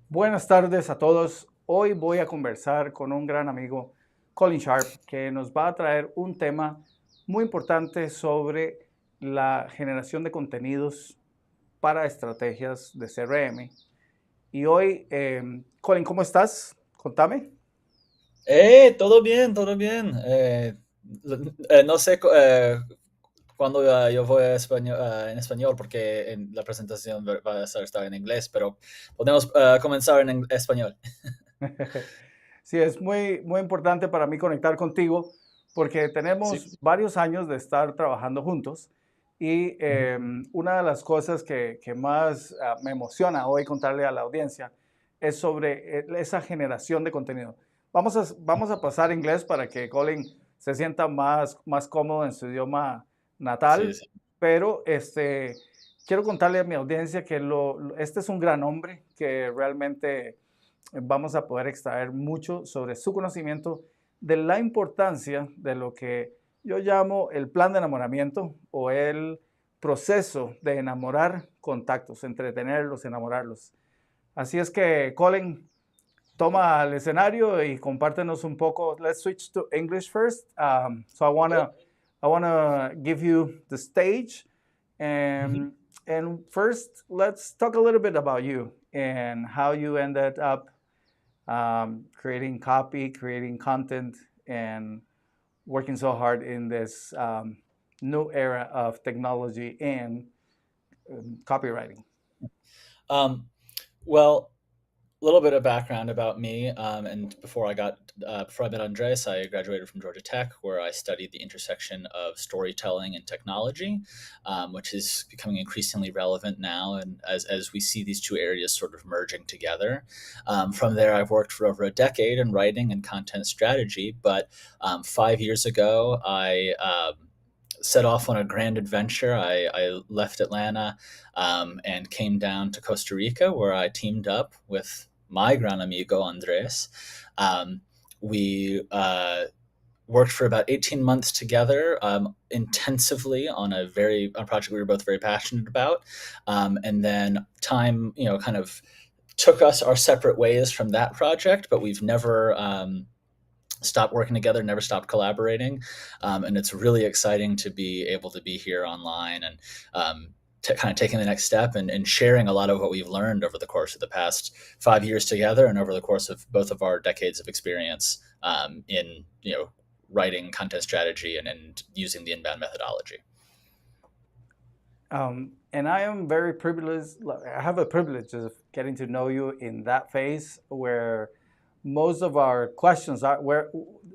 Buenas tardes a todos. Hoy voy a conversar con un gran amigo, Colin Sharpe, que nos va a traer un tema muy importante sobre la generación de contenidos para estrategias de CRM. Y hoy, Colin, ¿cómo estás? Contame. Todo bien, todo bien. No sé cuándo yo voy a en español porque en la presentación va a estar en inglés, pero podemos comenzar en español. Sí, es muy importante para mí conectar contigo porque Sí. tenemos varios años de estar trabajando juntos y Ujú. una de las cosas que más me emociona hoy contarle a la audiencia es sobre esa generación de contenido. Vamos a pasar a inglés para que Colin se sienta más cómodo en su idioma Sí, natal, sí. pero quiero contarle a mi audiencia que este es un gran hombre que realmente vamos a poder extraer mucho sobre su conocimiento de la importancia de lo que yo llamo el plan de enamoramiento o el proceso de enamorar contactos, entretenerlos, enamorarlos. Así es que, Colin, toma el escenario y compártenos un poco. Let's switch to English first. So Okay. I wanna give you the stage, Ujú. and and first let's talk a little bit about you and how you ended up creating copy, creating content, and working so hard in this new era of technology and copywriting. Um, well, a little bit of background about me, and before I met Andres, I graduated from Georgia Tech, where I studied the intersection of storytelling and technology, which is becoming increasingly relevant now, and as we see these two areas sort of merging together. From there, I've worked for over a decade in writing and content strategy, but 5 years ago, I set off on a grand adventure. I left Atlanta and came down to Costa Rica, where I teamed up with my gran amigo Andres. We worked for about 18 months together, intensively on a project we were both very passionate about. And then time, kind of took us our separate ways from that project, but we've never stopped working together, never stopped collaborating. And it's really exciting to be able to be here online and kind of taking the next step and sharing a lot of what we've learned over the course of the past 5 years together and over the course of both of our decades of experience in writing content strategy and using the inbound methodology. And I am very privileged. I have a privilege of getting to know you in that phase where most of our questions are where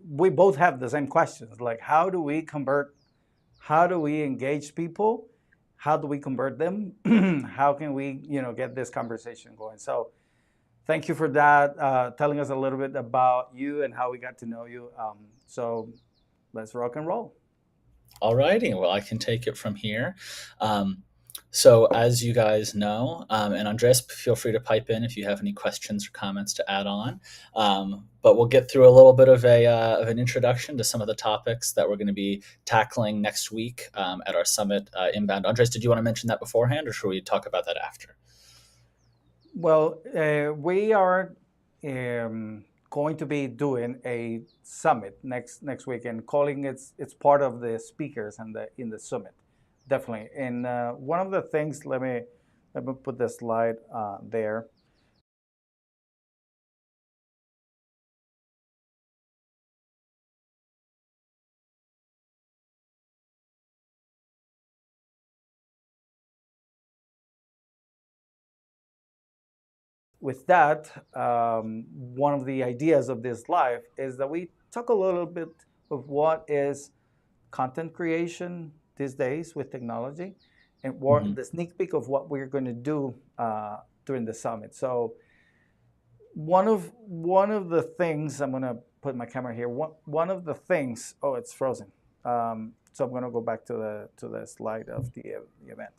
we both have the same questions. Like, how do we convert? How do we engage people? How do we convert them? How can we, get this conversation going? So, thank you for that. Telling us a little bit about you and how we got to know you. So, let's rock and roll. All righty. Well, I can take it from here. Um, so, as you guys know, and Andres, feel free to pipe in if you have any questions or comments to add on. But we'll get through a little bit of an introduction to some of the topics that we're going to be tackling next week at our summit, Inbound. Andres, did you want to mention that beforehand, or should we talk about that after? Well, we are going to be doing a summit next week, and calling it's part of the speakers and in the summit, definitely. And one of the things, let me put the slide there. With that, one of the ideas of this live is that we talk a little bit of what is content creation these days with technology, and what Mhm. the sneak peek of what we're going to do during the summit. So one of the things I'm going to put my camera here. One of the things. Oh, it's frozen. So I'm going to go back to the slide of the event.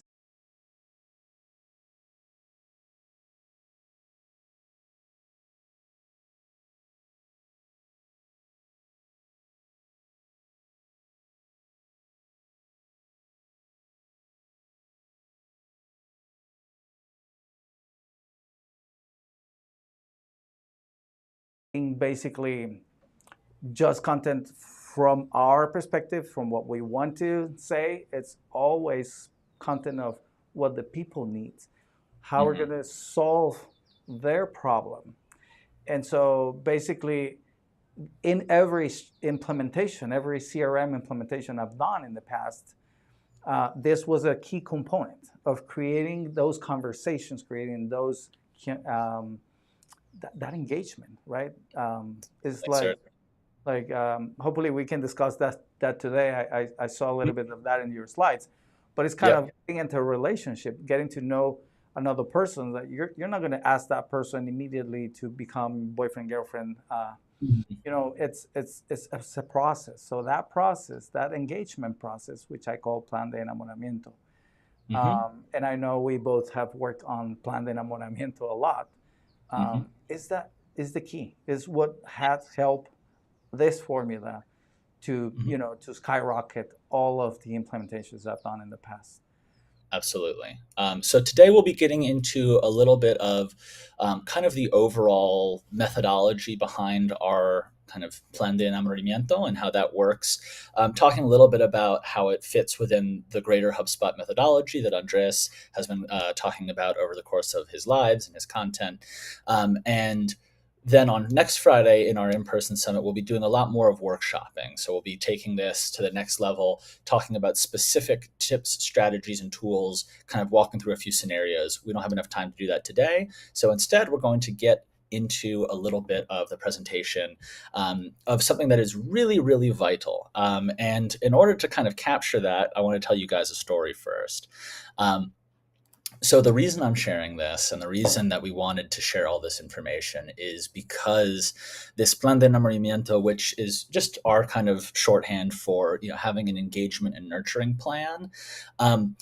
basically just content from our perspective, from what we want to say. It's always content of what the people need, how we're Hmm. going to solve their problem. And so basically, in every implementation, every CRM implementation I've done in the past, this was a key component of creating those conversations, creating those um, that engagement, right? It's Thanks, sir. hopefully we can discuss that today. I saw a little bit of that in your slides, but it's kind Yep. of getting into a relationship, getting to know another person. That you're not going to ask that person immediately to become boyfriend girlfriend. Mhm. It's a process. So that process, that engagement process, which I call plan de enamoramiento, Mhm. and I know we both have worked on plan de enamoramiento a lot. Mhm. Is the key. Is what has helped this formula to Mhm. to skyrocket all of the implementations I've done in the past. Absolutely. So today we'll be getting into a little bit of kind of the overall methodology behind our kind of plan de enamoramiento and how that works. Talking a little bit about how it fits within the greater HubSpot methodology that Andres has been talking about over the course of his lives and his content. And then on next Friday in our in-person summit, we'll be doing a lot more of workshopping. So we'll be taking this to the next level, talking about specific tips, strategies, and tools, kind of walking through a few scenarios. We don't have enough time to do that today. So instead, we're going to get into a little bit of the presentation of something that is really, really vital. And in order to kind of capture that, I want to tell you guys a story first. Um, so the reason I'm sharing this and the reason that we wanted to share all this information is because this plan de enamoramiento, which is just our kind of shorthand for having an engagement and nurturing plan, um,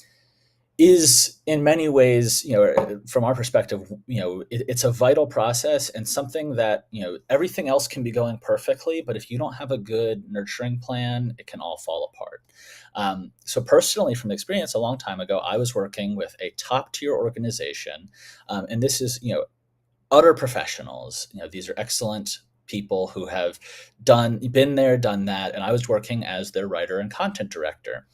is in many ways, from our perspective, it's a vital process and something that, everything else can be going perfectly, but if you don't have a good nurturing plan, it can all fall apart. So personally, from experience, a long time ago, I was working with a top tier organization, and this is, utter professionals. These are excellent people who have been there, done that, and I was working as their writer and content director.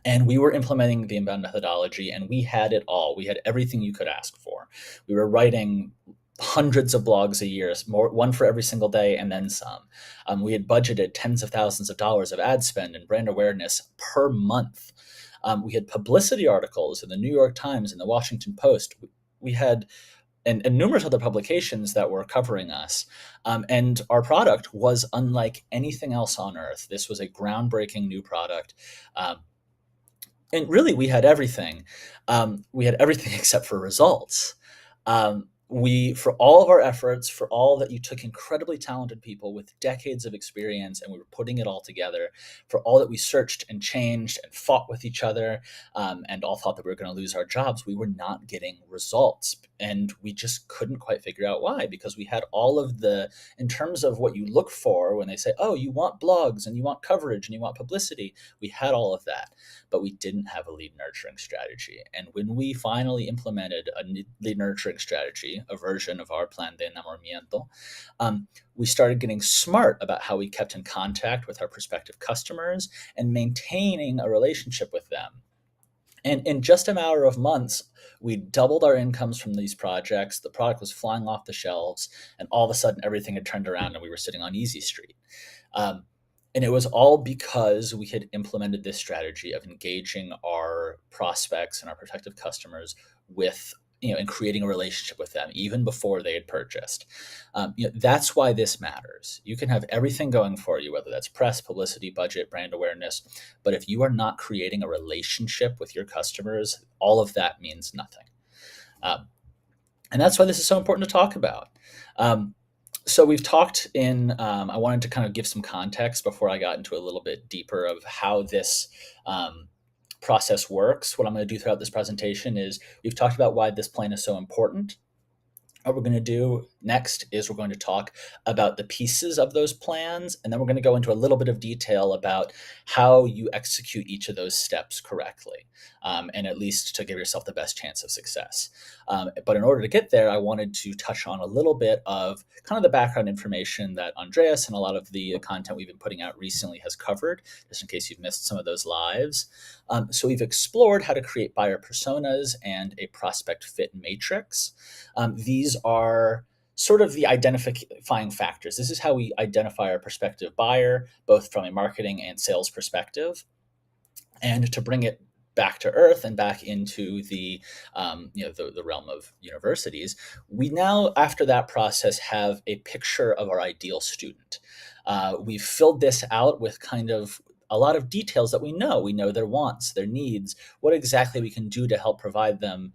And we were implementing the inbound methodology, and we had it all. We had everything you could ask for. We were writing hundreds of blogs a year, one for every single day, and then some. We had budgeted tens of thousands of dollars of ad spend and brand awareness per month. We had publicity articles in the New York Times and the Washington Post. We had and numerous other publications that were covering us. And our product was unlike anything else on earth. This was a groundbreaking new product. And really we had everything. We had everything except for results. We, for all of our efforts, for all that you took incredibly talented people with decades of experience, and we were putting it all together, for all that we searched and changed and fought with each other, and all thought that we were going to lose our jobs, we were not getting results. And we just couldn't quite figure out why, because we had all of in terms of what you look for when they say, oh, you want blogs and you want coverage and you want publicity, we had all of that, but we didn't have a lead nurturing strategy. And when we finally implemented a lead nurturing strategy, a version of our plan de enamoramiento, we started getting smart about how we kept in contact with our prospective customers and maintaining a relationship with them. And in just a matter of months, we doubled our incomes from these projects. The product was flying off the shelves, and all of a sudden, everything had turned around, and we were sitting on Easy Street. Um, and it was all because we had implemented this strategy of engaging our prospects and our prospective customers with, and creating a relationship with them even before they had purchased. That's why this matters. You can have everything going for you, whether that's press, publicity, budget, brand awareness, but if you are not creating a relationship with your customers, all of that means nothing. Um, and that's why this is so important to talk about. So we've talked I wanted to kind of give some context before I got into a little bit deeper of how this process works. What I'm going to do throughout this presentation is we've talked about why this plan is so important. What we're going to do Next is we're going to talk about the pieces of those plans, and then we're going to go into a little bit of detail about how you execute each of those steps correctly, and at least to give yourself the best chance of success. But in order to get there, I wanted to touch on a little bit of kind of the background information that Andreas and a lot of the content we've been putting out recently has covered, just in case you've missed some of those lives. So we've explored how to create buyer personas and a prospect fit matrix. These are sort of the identifying factors. This is how we identify our prospective buyer, both from a marketing and sales perspective. And to bring it back to earth and back into the the realm of universities, we now, after that process, have a picture of our ideal student. We've filled this out with kind of a lot of details that we know. We know their wants, their needs, what exactly we can do to help provide them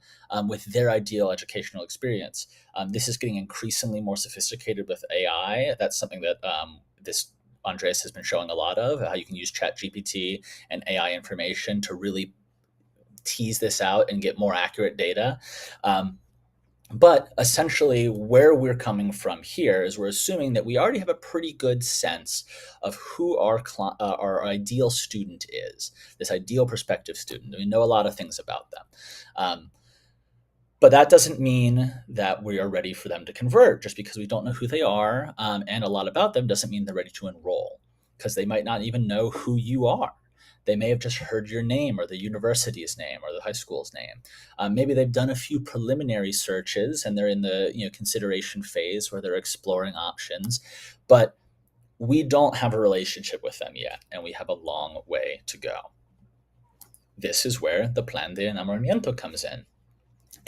with their ideal educational experience. This is getting increasingly more sophisticated with AI. That's something that this Andreas has been showing a lot of, how you can use ChatGPT and AI information to really tease this out and get more accurate data. But essentially, where we're coming from here is we're assuming that we already have a pretty good sense of who our ideal student is, this ideal prospective student. We know a lot of things about them. But that doesn't mean that we are ready for them to convert. Just because we don't know who they are and a lot about them doesn't mean they're ready to enroll, because they might not even know who you are. They may have just heard your name or the university's name or the high school's name. Maybe they've done a few preliminary searches and they're in the consideration phase where they're exploring options, but we don't have a relationship with them yet, and we have a long way to go. This is where the plan de enamoramiento comes in.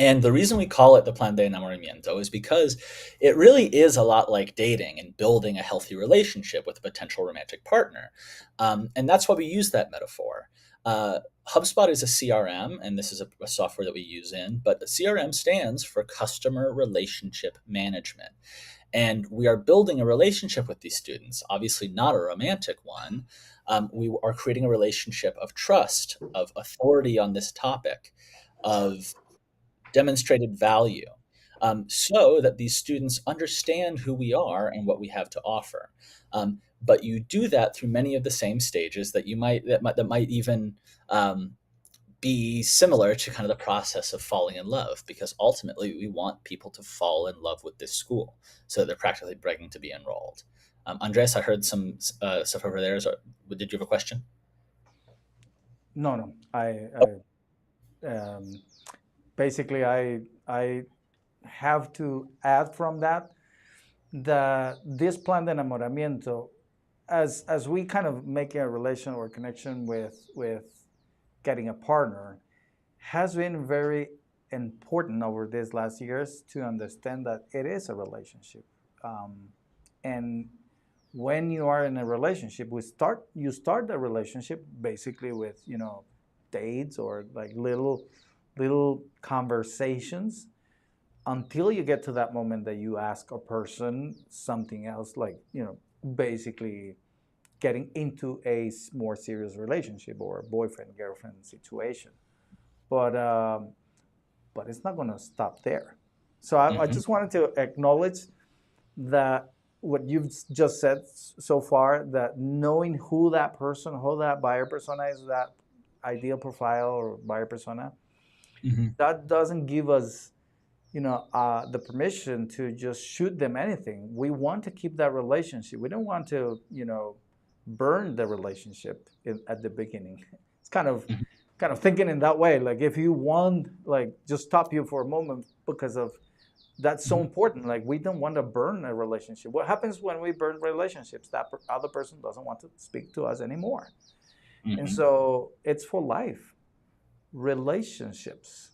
And the reason we call it the plan de enamoramiento is because it really is a lot like dating and building a healthy relationship with a potential romantic partner. And that's why we use that metaphor. HubSpot is a CRM, and this is a software that we use in, but the CRM stands for Customer Relationship Management. And we are building a relationship with these students, obviously not a romantic one. We are creating a relationship of trust, of authority on this topic, of demonstrated value, so that these students understand who we are and what we have to offer. But you do that through many of the same stages that might even be similar to kind of the process of falling in love, because ultimately we want people to fall in love with this school so they're practically begging to be enrolled. Andres, I heard some stuff over there. So, did you have a question? No, no. Basically, I have to add from that this plan de enamoramiento, as we kind of make a relation or connection with getting a partner, has been very important over these last years to understand that it is a relationship. And when you are in a relationship, you start the relationship basically with dates or like little conversations, until you get to that moment that you ask a person something else, like basically getting into a more serious relationship or a boyfriend girlfriend situation. But it's not going to stop there. So I Hmm. just wanted to acknowledge that what you've just said so far, that knowing who that buyer persona is, that ideal profile or buyer persona, Hmm. that doesn't give us the permission to just shoot them anything. We want to keep that relationship. We don't want to burn the relationship at the beginning. It's kind of thinking in that way. Like, if you want, like, just stop you for a moment, because of that's so Hmm. important. Like, we don't want to burn a relationship. What happens when we burn relationships? That other person doesn't want to speak to us anymore. And Hmm. so it's for life relationships.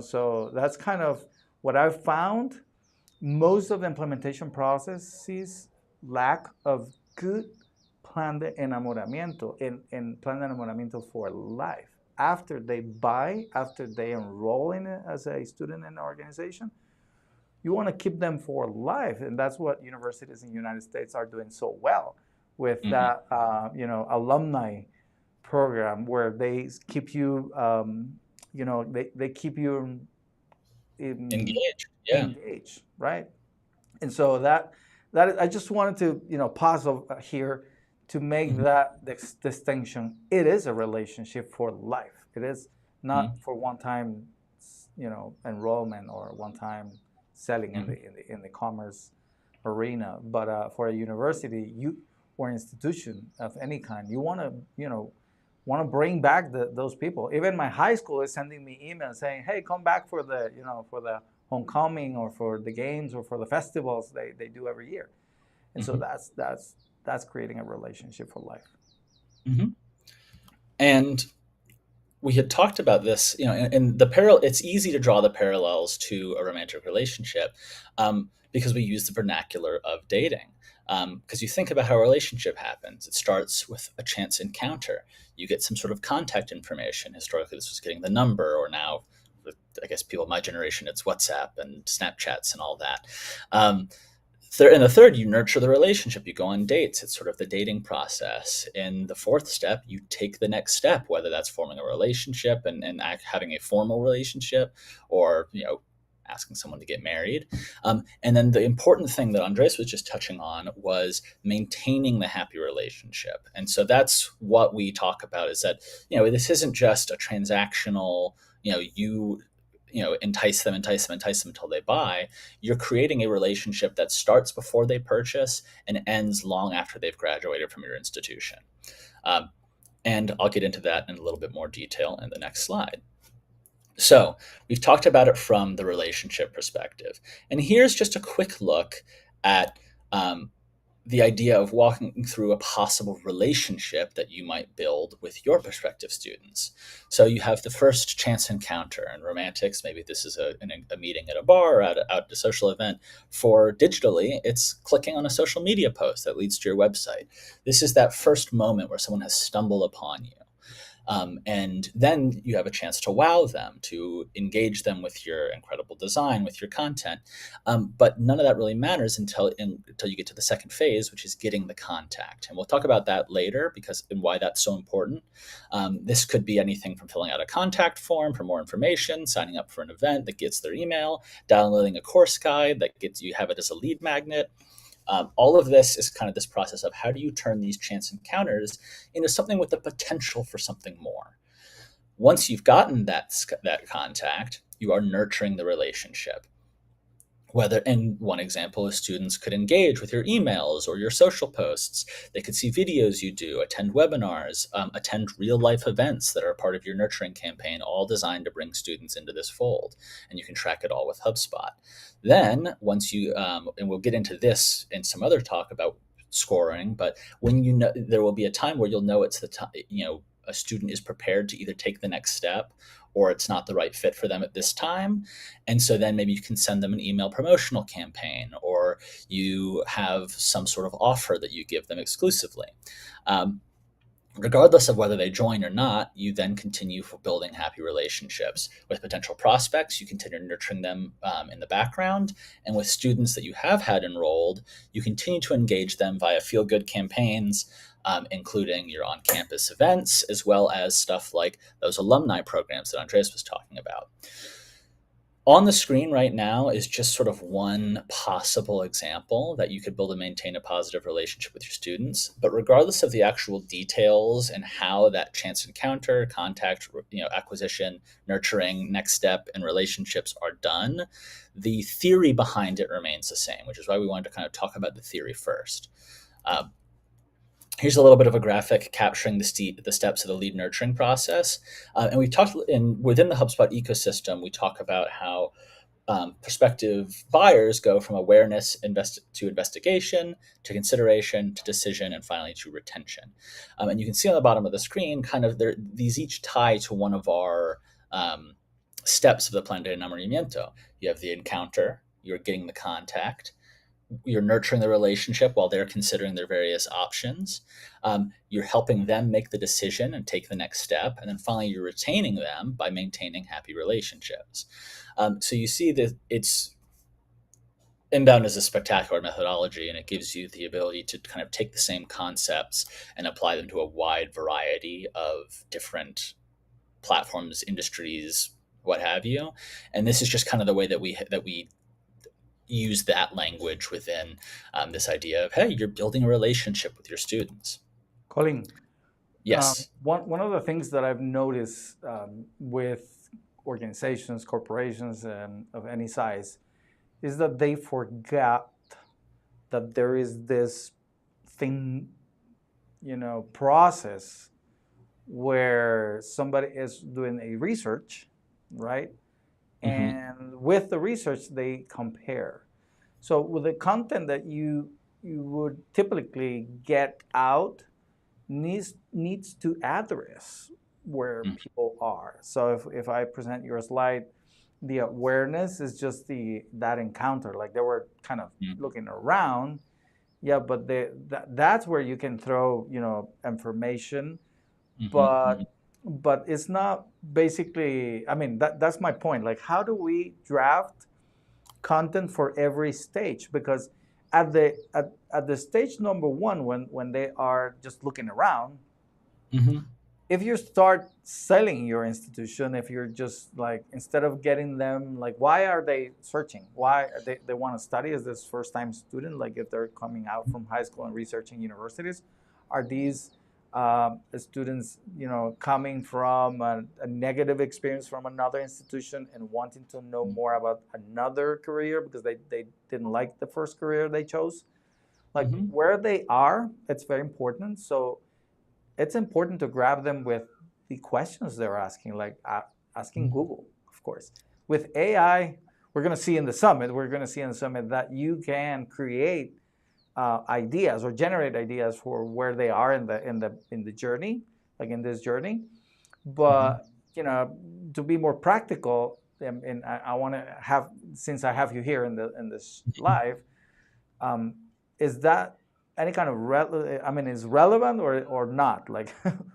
So that's kind of what I've found. Most of the implementation processes lack of good plan de enamoramiento, and plan de enamoramiento for life. After they enroll in it as a student in the organization, you want to keep them for life. And that's what universities in the United States are doing so well with Hmm. that, alumni program, where they keep you, they keep you in, Engaged. Yeah. engaged, right? And so that I just wanted to pause here to make Mhm. that distinction. It is a relationship for life. It is not Mhm. for one time, enrollment or one time selling in Mhm. the commerce arena. But for a university, or institution of any kind, you want to bring back those people. Even my high school is sending me emails saying, "Hey, come back for the homecoming or for the games or for the festivals they do every year." And so Mhm. that's creating a relationship for life. Mhm. And we had talked about this, and the parallel. It's easy to draw the parallels to a romantic relationship, because we use the vernacular of dating. Because you think about how a relationship happens, it starts with a chance encounter. You get some sort of contact information. Historically, this was getting the number, or now, with, I guess, people of my generation, it's WhatsApp and Snapchats and all that. Um, In the third, you nurture the relationship. You go on dates. It's sort of the dating process. In the fourth step, you take the next step, whether that's forming a relationship and having a formal relationship, or asking someone to get married. And then the important thing that Andres was just touching on was maintaining the happy relationship. And so that's what we talk about, is that this isn't just a transactional. Entice them until they buy. You're creating a relationship that starts before they purchase and ends long after they've graduated from your institution. Um, and I'll get into that in a little bit more detail in the next slide. So, we've talked about it from the relationship perspective. And here's just a quick look at um, the idea of walking through a possible relationship that you might build with your prospective students. So you have the first chance encounter in romantics. Maybe this is a meeting at a bar or out at a social event. For digitally, it's clicking on a social media post that leads to your website. This is that first moment where someone has stumbled upon you. And then you have a chance to wow them, to engage them with your incredible design, with your content. But none of that really matters until you get to the second phase, which is getting the contact. And we'll talk about that later, and why that's so important. This could be anything from filling out a contact form for more information, signing up for an event that gets their email, downloading a course guide that gets you have it as a lead magnet. All of this is kind of this process of how do you turn these chance encounters into something with the potential for something more. Once you've gotten that contact, you are nurturing the relationship. And one example is students could engage with your emails or your social posts. They could see videos you do, attend webinars, attend real life events that are part of your nurturing campaign, all designed to bring students into this fold. And you can track it all with HubSpot. Then, once and we'll get into this in some other talk about scoring, but when there will be a time where you'll know it's the time, a student is prepared to either take the next step, or it's not the right fit for them at this time. And so then maybe you can send them an email promotional campaign, or you have some sort of offer that you give them exclusively. Um, Regardless of whether they join or not, you then continue building happy relationships with potential prospects. You continue nurturing them in the background. And with students that you have had enrolled, you continue to engage them via feel good campaigns, including your on campus events, as well as stuff like those alumni programs that Andreas was talking about. On the screen right now is just sort of one possible example that you could build and maintain a positive relationship with your students. But regardless of the actual details and how that chance encounter, contact, acquisition, nurturing, next step, and relationships are done, the theory behind it remains the same, which is why we wanted to kind of talk about the theory first. Here's a little bit of a graphic capturing the steps of the lead nurturing process. And we talked within the HubSpot ecosystem, we talk about how prospective buyers go from awareness to investigation, to consideration, to decision, and finally to retention. And you can see on the bottom of the screen, kind of these each tie to one of our steps of the plan de enamoramiento. You have the encounter, you're getting the contact, you're nurturing the relationship while they're considering their various options. You're helping them make the decision and take the next step. And then finally, you're retaining them by maintaining happy relationships. So you see that inbound is a spectacular methodology, and it gives you the ability to kind of take the same concepts and apply them to a wide variety of different platforms, industries, what have you. And this is just kind of the way that we use that language within this idea of, hey, you're building a relationship with your students. Colin, Yes. one of the things that I've noticed with organizations, corporations, and of any size is that they forgot that there is this thing, process where somebody is doing a research, right? Hmm. And with the research, they compare. So with the content that you would typically get out needs to address where people are. So if I present your slide, the awareness is just that encounter, like they were kind of looking around. Yeah, but that's where you can throw information, Hmm. Hmm. but it's not basically. I mean, that's my point. Like, how do we draft content for every stage? Because at the stage number one, when they are just looking around, Hmm. if you start selling your institution, if you're just like, instead of getting them, like, why are they searching, why they want to study as this first time student, like if they're coming out from high school and researching universities, are these students coming from a negative experience from another institution and wanting to know more about another career because they didn't like the first career they chose? Like, Hmm. where they are, it's very important. So it's important to grab them with the questions they're asking, like asking Google, of course. With AI, we're going to see in the summit that you can create ideas or generate ideas for where they are in the journey, like in this journey. Hmm. But to be more practical, and I want to have, since I have you here in this live, um, is that any kind of I mean, is relevant or not? Like,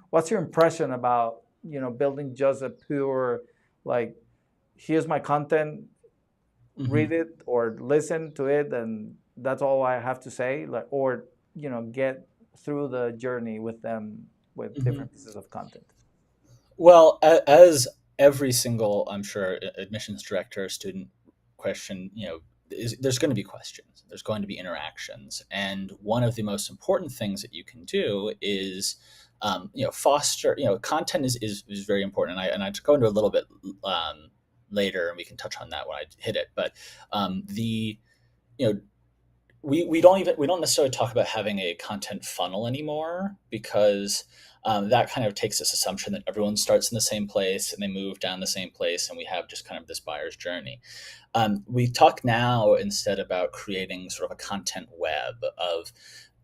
what's your impression about building just a pure, like, here's my content, Hmm. read it or listen to it, and that's all I have to say, like, or get through the journey with them with Hmm. different pieces of content. Well, as every single, I'm sure, admissions director, student question, there's going to be questions. There's going to be interactions, and one of the most important things that you can do is, foster. Content is very important, and I go into a little bit later, and we can touch on that when I hit it. But the you know we don't necessarily talk about having a content funnel anymore, because that kind of takes this assumption that everyone starts in the same place and they move down the same place, and we have just kind of this buyer's journey. We talk now instead about creating sort of a content web of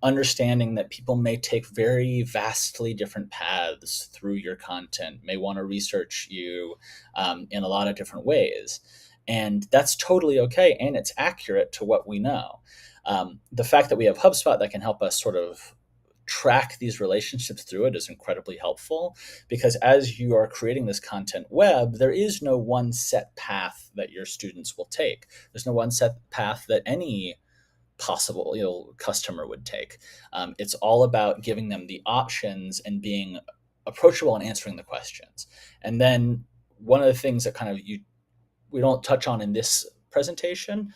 understanding that people may take very vastly different paths through your content, may want to research you in a lot of different ways. And that's totally okay. And it's accurate to what we know. The fact that we have HubSpot that can help us sort of track these relationships through it is incredibly helpful, because as you are creating this content web, there is no one set path that your students will take. There's no one set path that any possible customer would take. It's all about giving them the options and being approachable and answering the questions. And then one of the things that kind of we don't touch on in this presentation,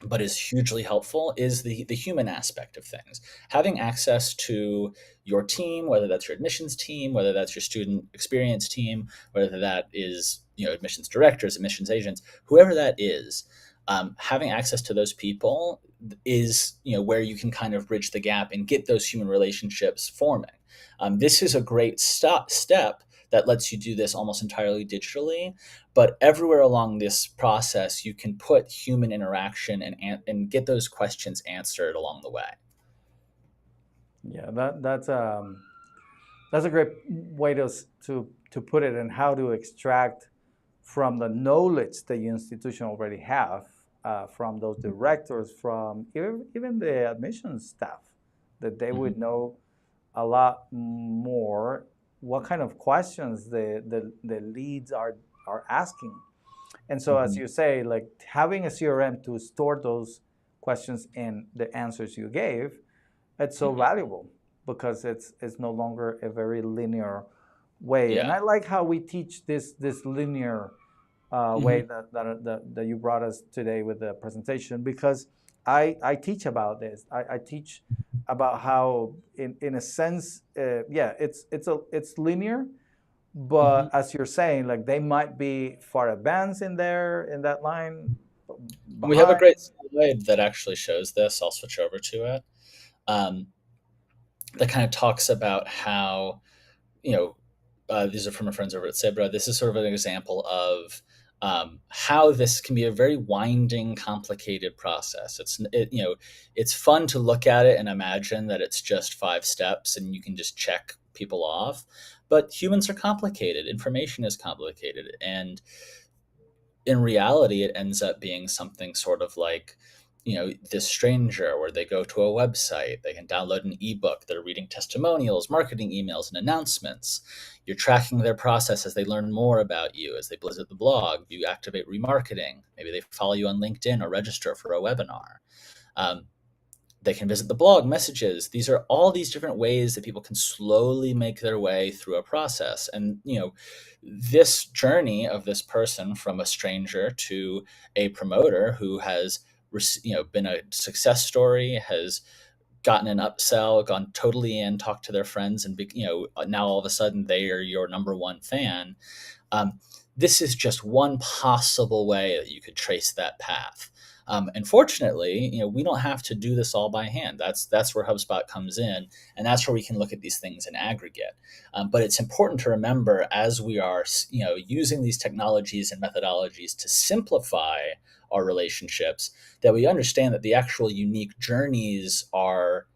but is hugely helpful, is the human aspect of things. Having access to your team, whether that's your admissions team, whether that's your student experience team, whether that is admissions directors, admissions agents, whoever that is, having access to those people is where you can kind of bridge the gap and get those human relationships forming. This is a great step that lets you do this almost entirely digitally, but everywhere along this process, you can put human interaction and get those questions answered along the way. Yeah, that's a great way to put it, and how to extract from the knowledge that your institution already have, from those directors, from even the admissions staff, that they Hmm. would know a lot more what kind of questions the leads are asking. And so, as Hmm. you say, like having a CRM to store those questions and the answers you gave, it's so Hmm. valuable because it's no longer a very linear way. And Yeah. I like how we teach this linear way Hmm. that you brought us today with the presentation, because I teach about this. I teach about how, in a sense, yeah, it's linear, Hmm. but as you're saying, like they might be far advanced in there in that line We have a behind. great slide that actually shows this. I'll switch over to it. Um, that kind of talks about how, you know, these are from our friends over at Zebra. This is sort of an example of how this can be a very winding, complicated process. It's fun to look at it and imagine that it's just 5 steps and you can just check people off. But humans are complicated. Information is complicated, and in reality, it ends up being something sort of like, this stranger where they go to a website, they can download an ebook, they're reading testimonials, marketing emails, and announcements. You're tracking their process as they learn more about you, as they visit the blog, you activate remarketing. Maybe they follow you on LinkedIn or register for a webinar. Um, they can visit the blog, messages. These are all these different ways that people can slowly make their way through a process. And, this journey of this person from a stranger to a promoter who has, been a success story, has gotten an upsell, gone totally in, talked to their friends, and, now all of a sudden they are your number one fan. Um, this is just one possible way that you could trace that path. And fortunately, we don't have to do this all by hand. That's where HubSpot comes in, and that's where we can look at these things in aggregate. But it's important to remember, as we are, using these technologies and methodologies to simplify our relationships, that we understand that the actual unique journeys our,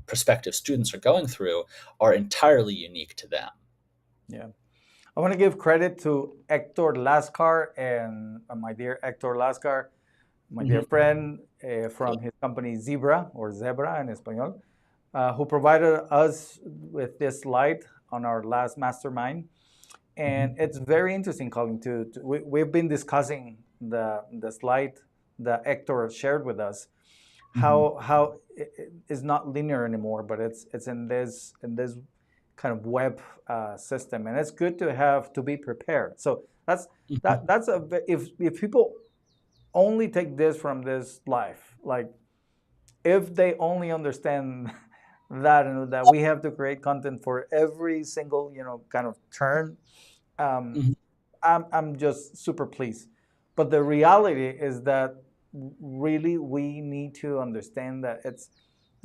prospective students are going through are entirely unique to them. Yeah. I want to give credit to Hector Lascar and my dear Hector Lascar, my dear Mhm. friend from his company Zebra, or Zebra in Espanol, who provided us with this slide on our last mastermind. And Mhm. it's very interesting, Colin, we've been discussing the slide that Hector shared with us, Mhm. how it is not linear anymore, but it's in this kind of web system, and it's good to be prepared. So Mhm. that's if people only take this from this life, like if they only understand that, and that we have to create content for every single kind of turn, um, Mhm. I'm just super pleased. But the reality is that really we need to understand that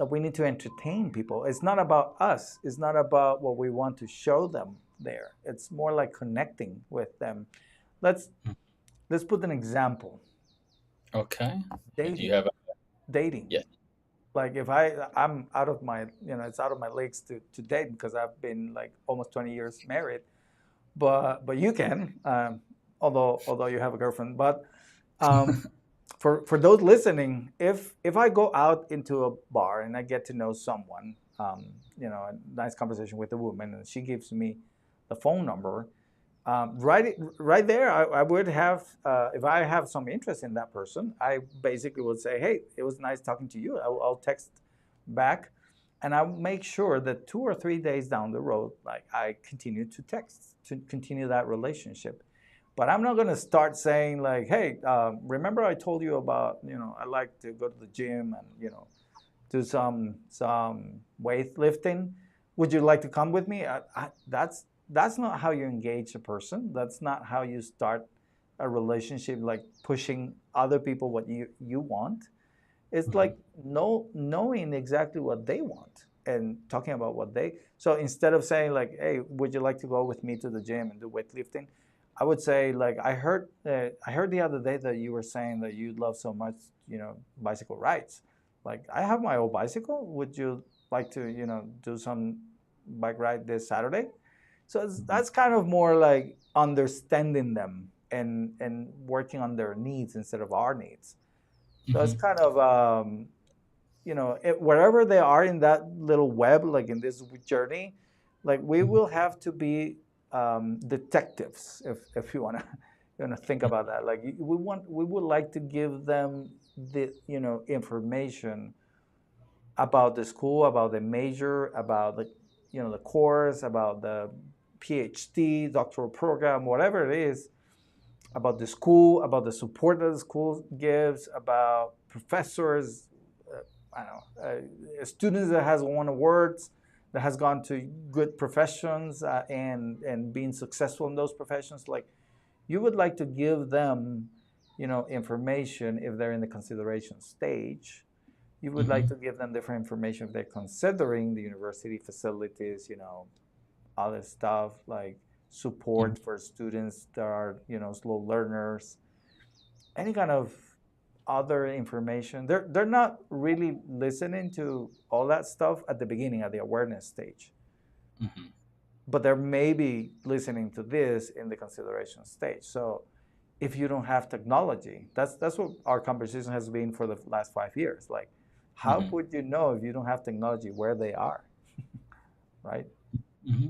we need to entertain people. It's not about us. It's not about what we want to show them there. It's more like connecting with them. Let's let's put an example. Okay. Do you Dating. have a Dating. yes? Like if I'm out of my, it's out of my leagues to date, because I've been like almost 20 years married. But you can, although you have a girlfriend. But um, for those listening, if I go out into a bar and I get to know someone, a nice conversation with a woman, and she gives me the phone number, right there, I would have, if I have some interest in that person, I basically would say, hey, it was nice talking to you. I'll text back, and I'll make sure that 2 or 3 days down the road, like I continue to text to continue that relationship. But I'm not gonna start saying like, hey, remember I told you about, I like to go to the gym and do some weightlifting. Would you like to come with me? That's not how you engage a person. That's not how you start a relationship. Like pushing other people what you want. It's Mhm. like knowing exactly what they want and talking about what they. So instead of saying like, hey, would you like to go with me to the gym and do weightlifting? I would say like, I heard the other day that you were saying that you love so much, bicycle rides. Like I have my old bicycle. Would you like to, do some bike ride this Saturday? So Mhm. that's kind of more like understanding them and working on their needs instead of our needs. So it's Mhm. kind of, wherever they are in that little web, like in this journey, like we Mhm. will have to be detectives, if you want to think about that. Like we would like to give them the information about the school, about the major, about the course, about the PhD, doctoral program, whatever it is, about the school, about the support that the school gives, about professors, I don't know, students that has won awards, that has gone to good professions and being successful in those professions. Like, you would like to give them, information if they're in the consideration stage. You would like Hmm. to give them different information if they're considering the university facilities, other stuff like Hmm. support for students that are, slow learners, any kind of other information. They're not really listening to all that stuff at the beginning, at the awareness stage, Hmm. but they're maybe listening to this in the consideration stage. So if you don't have technology, that's what our conversation has been for the last 5 years. Like, how Hmm. would you know if you don't have technology where they are, right? Hmm.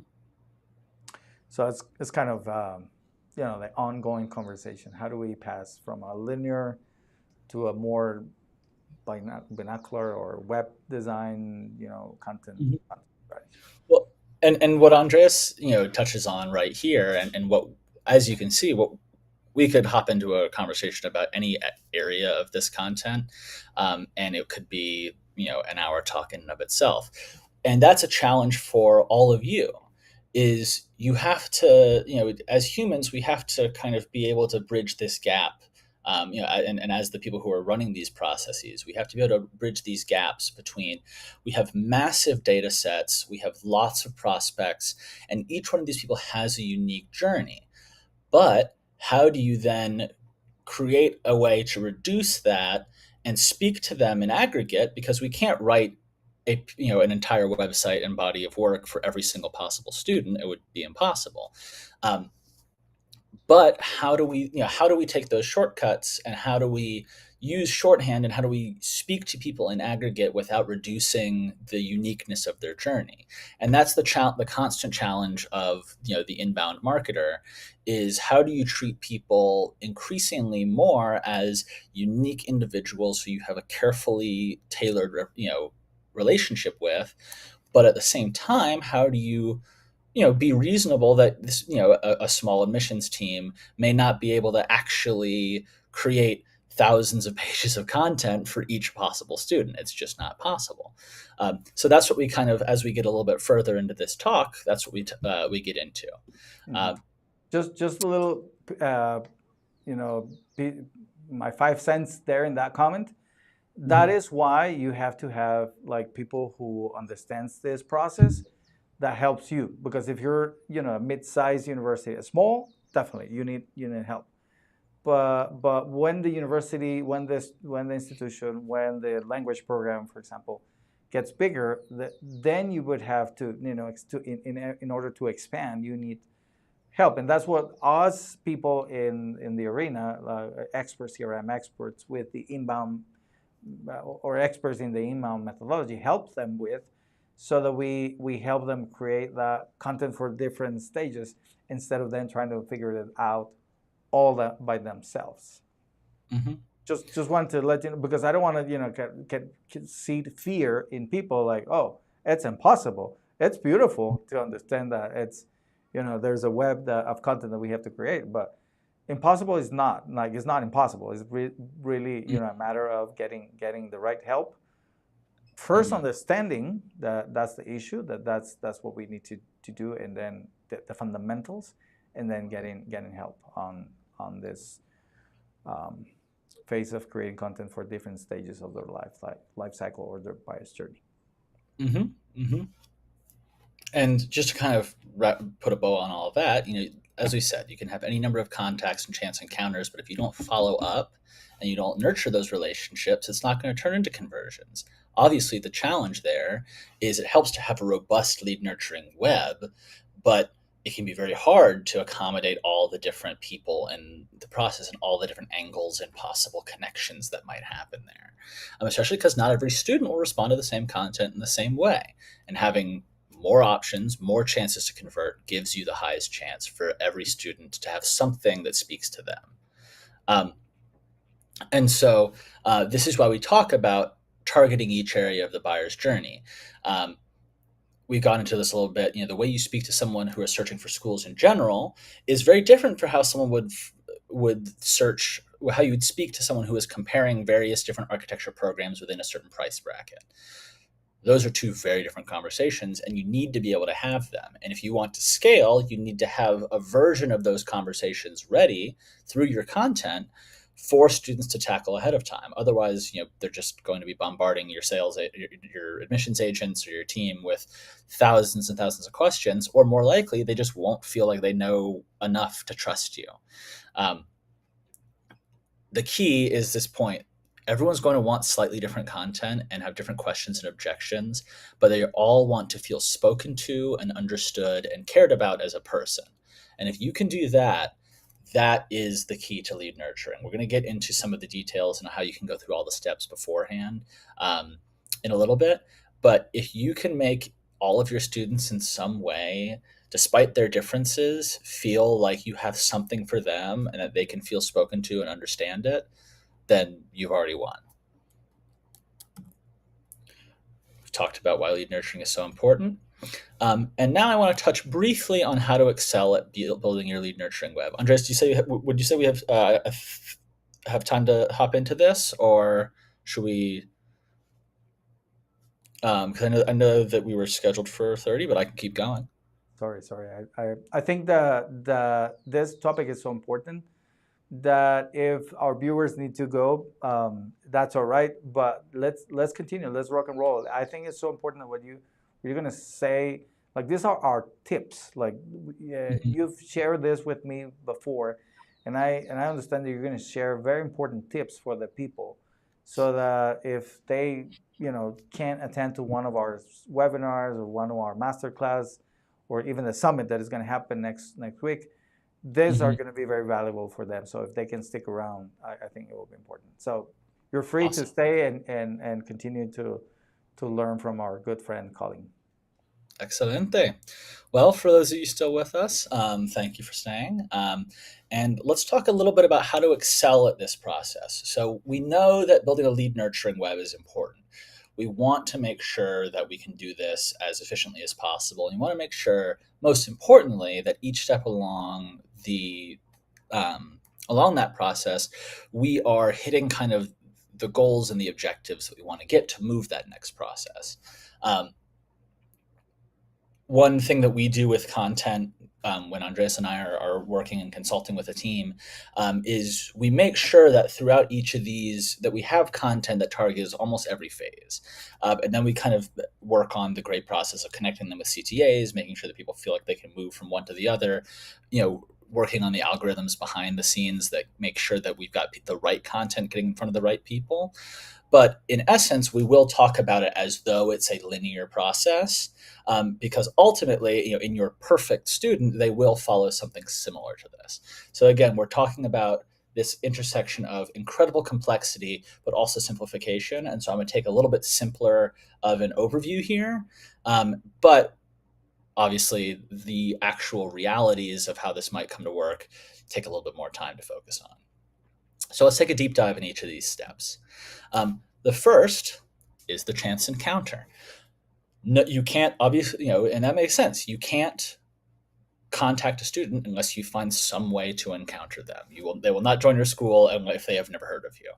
So it's kind of the ongoing conversation. How do we pass from a linear to a more binocular or web design, content Hmm. strategy? Well, and what Andreas, touches on right here, and what, as you can see, what we could hop into a conversation about any area of this content, and it could be, an hour talk in and of itself. And that's a challenge for all of you. Is you have to, as humans, we have to kind of be able to bridge this gap. And as the people who are running these processes, we have to be able to bridge these gaps between, we have massive data sets, we have lots of prospects, and each one of these people has a unique journey. But how do you then create a way to reduce that and speak to them in aggregate? Because we can't write an entire website and body of work for every single possible student. It would be impossible. Um, but how do we take those shortcuts, and how do we use shorthand, and how do we speak to people in aggregate without reducing the uniqueness of their journey? And that's the constant challenge of, the inbound marketer, is how do you treat people increasingly more as unique individuals who you have a carefully tailored relationship with, but at the same time, how do you, be reasonable that this, a small admissions team may not be able to actually create thousands of pages of content for each possible student. It's just not possible. So that's what we kind of, as we get a little bit further into this talk, that's what we get into. Mhm. Uh, Just a little, uh, you know, my 5 cents there in that comment. That mhm, is why you have to have like people who understands this process that helps you. Because if you're, a mid-sized university, a small, definitely you need help. But when the university, when the institution, when the language program, for example, gets bigger, then you would have to, in order to expand, you need help. And that's what us people in the arena, experts, CRM experts with the inbound, or experts in the inbound methodology, help them with, so that we help them create that content for different stages instead of them trying to figure it out all that by themselves. mhm, Just want to let you know, because I don't want to, seed fear in people like, oh, it's impossible. It's beautiful to understand that it's, there's a web of content that we have to create, but impossible is not. Like, it's not impossible. It's really, mhm, a matter of getting the right help. First, mhm, understanding that that's the issue, that's what we need to do, and then the fundamentals, and then getting help on this um, phase of creating content for different stages of their life, like life cycle or their buyer's journey. mhm, mhm. And just to kind of put a bow on all of that, as we said, you can have any number of contacts and chance encounters, but if you don't follow up and you don't nurture those relationships, it's not going to turn into conversions. Obviously, the challenge there is it helps to have a robust lead nurturing web, but it can be very hard to accommodate all the different people in the process and all the different angles and possible connections that might happen there. Especially because not every student will respond to the same content in the same way. And having more options, more chances to convert gives you the highest chance for every student to have something that speaks to them. Um, and so this is why we talk about targeting each area of the buyer's journey. Um, we got into this a little bit. The way you speak to someone who is searching for schools in general is very different for how someone would would search, how you would speak to someone who is comparing various different architecture programs within a certain price bracket. Those are two very different conversations, and you need to be able to have them. And if you want to scale, you need to have a version of those conversations ready through your content for students to tackle ahead of time. Otherwise, they're just going to be bombarding your your admissions agents or your team with thousands and thousands of questions, or more likely, they just won't feel like they know enough to trust you. Um, the key is this point. Everyone's going to want slightly different content and have different questions and objections, but they all want to feel spoken to and understood and cared about as a person. And if you can do that, that is the key to lead nurturing. We're going to get into some of the details and how you can go through all the steps beforehand in a little bit. But if you can make all of your students in some way, despite their differences, feel like you have something for them and that they can feel spoken to and understand it, then you've already won. We've talked about why lead nurturing is so important. And now I want to touch briefly on how to excel at building your lead nurturing web. Andres, would you say we have time to hop into this, or should we? Because I know that we were scheduled for 30, but I can keep going. Sorry. I think this topic is so important that if our viewers need to go, that's all right. But let's continue. Let's rock and roll. I think it's so important that what you're gonna say. Like, these are our tips. Like, Mhm. you've shared this with me before, and I understand that you're gonna share very important tips for the people, so that if they can't attend to one of our webinars or one of our masterclass, or even the summit that is going to happen next week, these are Mhm. going to be very valuable for them. So if they can stick around, I think it will be important. So you're free to Awesome. stay and continue to learn from our good friend Colin. Excelente. Well, for those of you still with us, thank you for staying. And let's talk a little bit about how to excel at this process. So we know that building a lead nurturing web is important. We want to make sure that we can do this as efficiently as possible. And we want to make sure, most importantly, that each step um, along that process, we are hitting kind of the goals and the objectives that we want to get to move that next process. Um, One thing that we do with content, when Andres and I are working and consulting with a team, is we make sure that throughout each of these that we have content that targets almost every phase, and then we kind of work on the great process of connecting them with CTAs, making sure that people feel like they can move from one to the other, working on the algorithms behind the scenes that make sure that we've got the right content getting in front of the right people. But in essence, we will talk about it as though it's a linear process, because ultimately, in your perfect student, they will follow something similar to this. So again, we're talking about this intersection of incredible complexity, but also simplification. And so I'm going to take a little bit simpler of an overview here. But obviously, the actual realities of how this might come to work take a little bit more time to focus on. So let's take a deep dive in each of these steps. The first is the chance encounter. No, you can't, obviously, and that makes sense. You can't contact a student unless you find some way to encounter them. They will not join your school if they have never heard of you.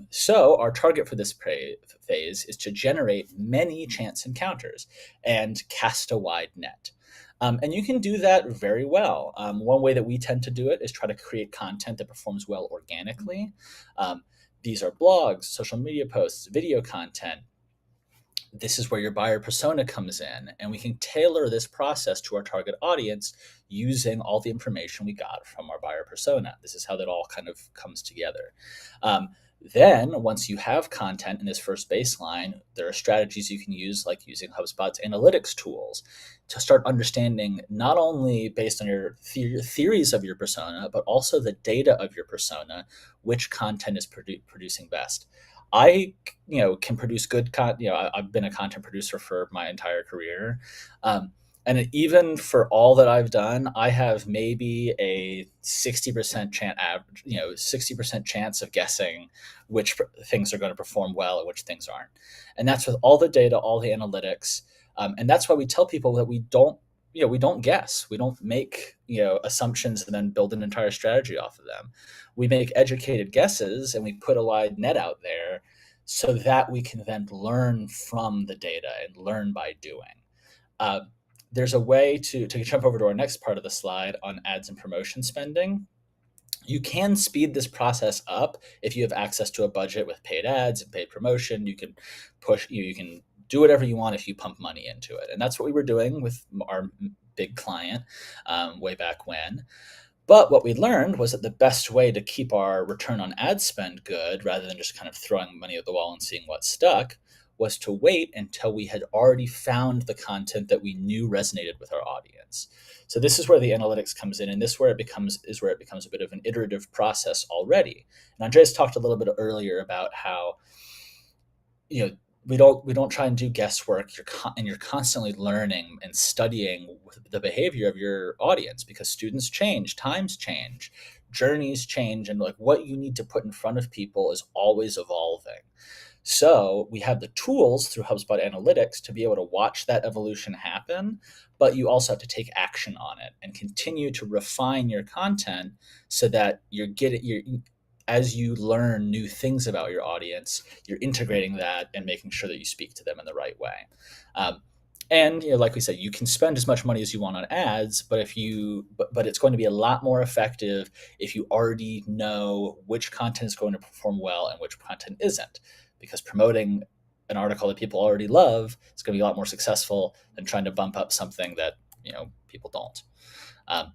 So our target for this phase is to generate many chance encounters and cast a wide net. And you can do that very well. One way that we tend to do it is try to create content that performs well organically. Um, these are blogs, social media posts, video content. This is where your buyer persona comes in, and we can tailor this process to our target audience using all the information we got from our buyer persona. This is how that all kind of comes together. Um, then, once you have content in this first baseline, there are strategies you can use, like using HubSpot's analytics tools, to start understanding, not only based on your theories of your persona, but also the data of your persona, which content is producing best. I, can produce good content. I've been a content producer for my entire career. And even for all that I've done, I have maybe a 60% chance average, 60% chance of guessing which things are going to perform well and which things aren't. And that's with all the data, all the analytics. And that's why we tell people that we don't we don't guess. We don't make, assumptions and then build an entire strategy off of them. We make educated guesses and we put a wide net out there so that we can then learn from the data and learn by doing. Uh, there's a way to jump over to our next part of the slide on ads and promotion spending. You can speed this process up if you have access to a budget with paid ads and paid promotion. You can you can do whatever you want if you pump money into it. And that's what we were doing with our big client way back when. But what we learned was that the best way to keep our return on ad spend good, rather than just kind of throwing money at the wall and seeing what stuck, was to wait until we had already found the content that we knew resonated with our audience. So this is where the analytics comes in, and this where it becomes a bit of an iterative process already. And Andreas talked a little bit earlier about how, we don't try and do guesswork. You're constantly learning and studying the behavior of your audience, because students change, times change, journeys change, and like what you need to put in front of people is always evolving. So we have the tools through HubSpot Analytics to be able to watch that evolution happen, but you also have to take action on it and continue to refine your content so that as you learn new things about your audience, you're integrating that and making sure that you speak to them in the right way. And like we said, you can spend as much money as you want on ads, but but it's going to be a lot more effective if you already know which content is going to perform well and which content isn't. Because promoting an article that people already love is going to be a lot more successful than trying to bump up something that people don't. Um,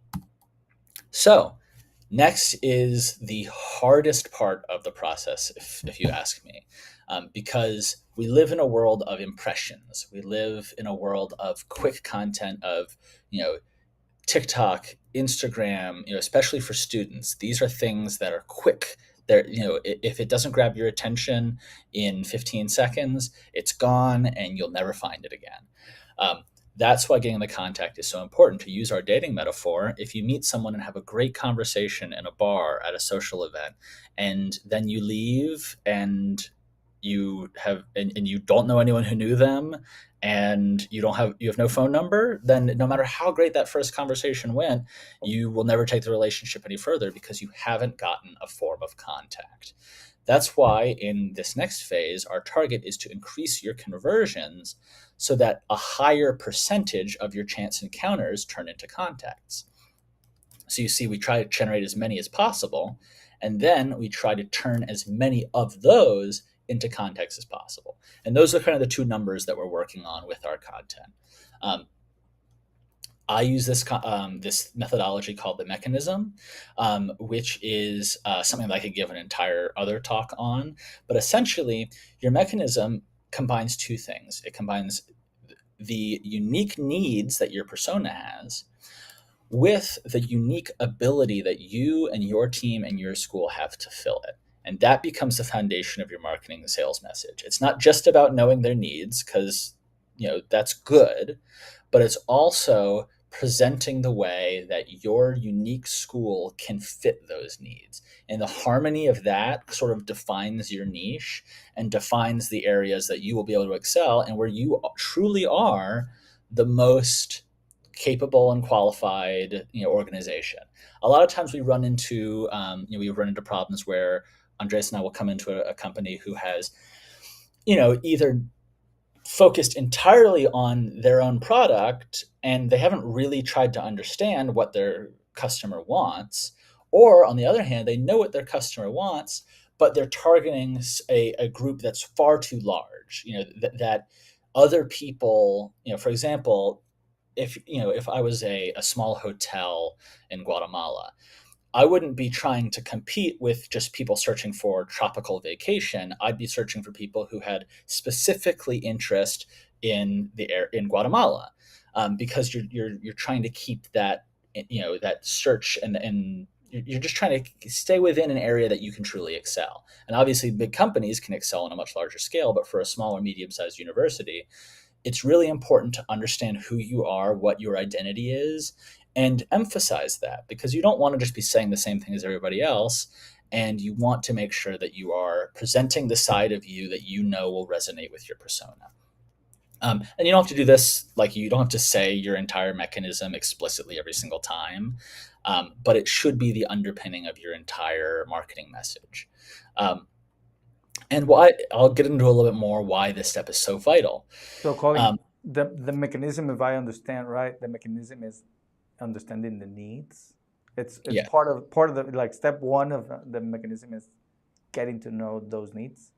so next is the hardest part of the process, if you ask me, because we live in a world of impressions. We live in a world of quick content, of TikTok, Instagram. Especially for students, these are things that are quick. If it doesn't grab your attention in 15 seconds, it's gone, and you'll never find it again. Um, that's why getting the contact is so important. To use our dating metaphor, if you meet someone and have a great conversation in a bar at a social event, and then you leave and and you don't know anyone who knew them, and you have no phone number, then no matter how great that first conversation went, you will never take the relationship any further because you haven't gotten a form of contact. That's why in this next phase, our target is to increase your conversions so that a higher percentage of your chance encounters turn into contacts. So you see, we try to generate as many as possible, and then we try to turn as many of those into contacts as possible. And those are kind of the two numbers that we're working on with our content. Um, I use this methodology called the mechanism, which is something that I could give an entire other talk on. But essentially, your mechanism combines two things. It combines the unique needs that your persona has with the unique ability that you and your team and your school have to fill it. And that becomes the foundation of your marketing and sales message. It's not just about knowing their needs, because that's good, but it's also presenting the way that your unique school can fit those needs. And the harmony of that sort of defines your niche and defines the areas that you will be able to excel and where you truly are the most capable and qualified organization. A lot of times we run into problems where Andres and I will come into a company who has either focused entirely on their own product and they haven't really tried to understand what their customer wants, or on the other hand, they know what their customer wants, but they're targeting a group that's far too large. That other people, for example, if I was a small hotel in Guatemala, I wouldn't be trying to compete with just people searching for tropical vacation. I'd be searching for people who had specifically interest in Guatemala, because you're trying to keep that that search, and you're just trying to stay within an area that you can truly excel. And obviously, big companies can excel on a much larger scale, but for a small or medium-sized university, it's really important to understand who you are, what your identity is, and emphasize that, because you don't want to just be saying the same thing as everybody else. And you want to make sure that you are presenting the side of you that will resonate with your persona. And you don't have to do this, like, you don't have to say your entire mechanism explicitly every single time, but it should be the underpinning of your entire marketing message. Um, and why, I'll get into a little bit more why this step is so vital. So, Colin, Um, the mechanism, if I understand right, the mechanism is understanding the needs. It's yeah, part of the, like, step one of the mechanism is getting to know those needs.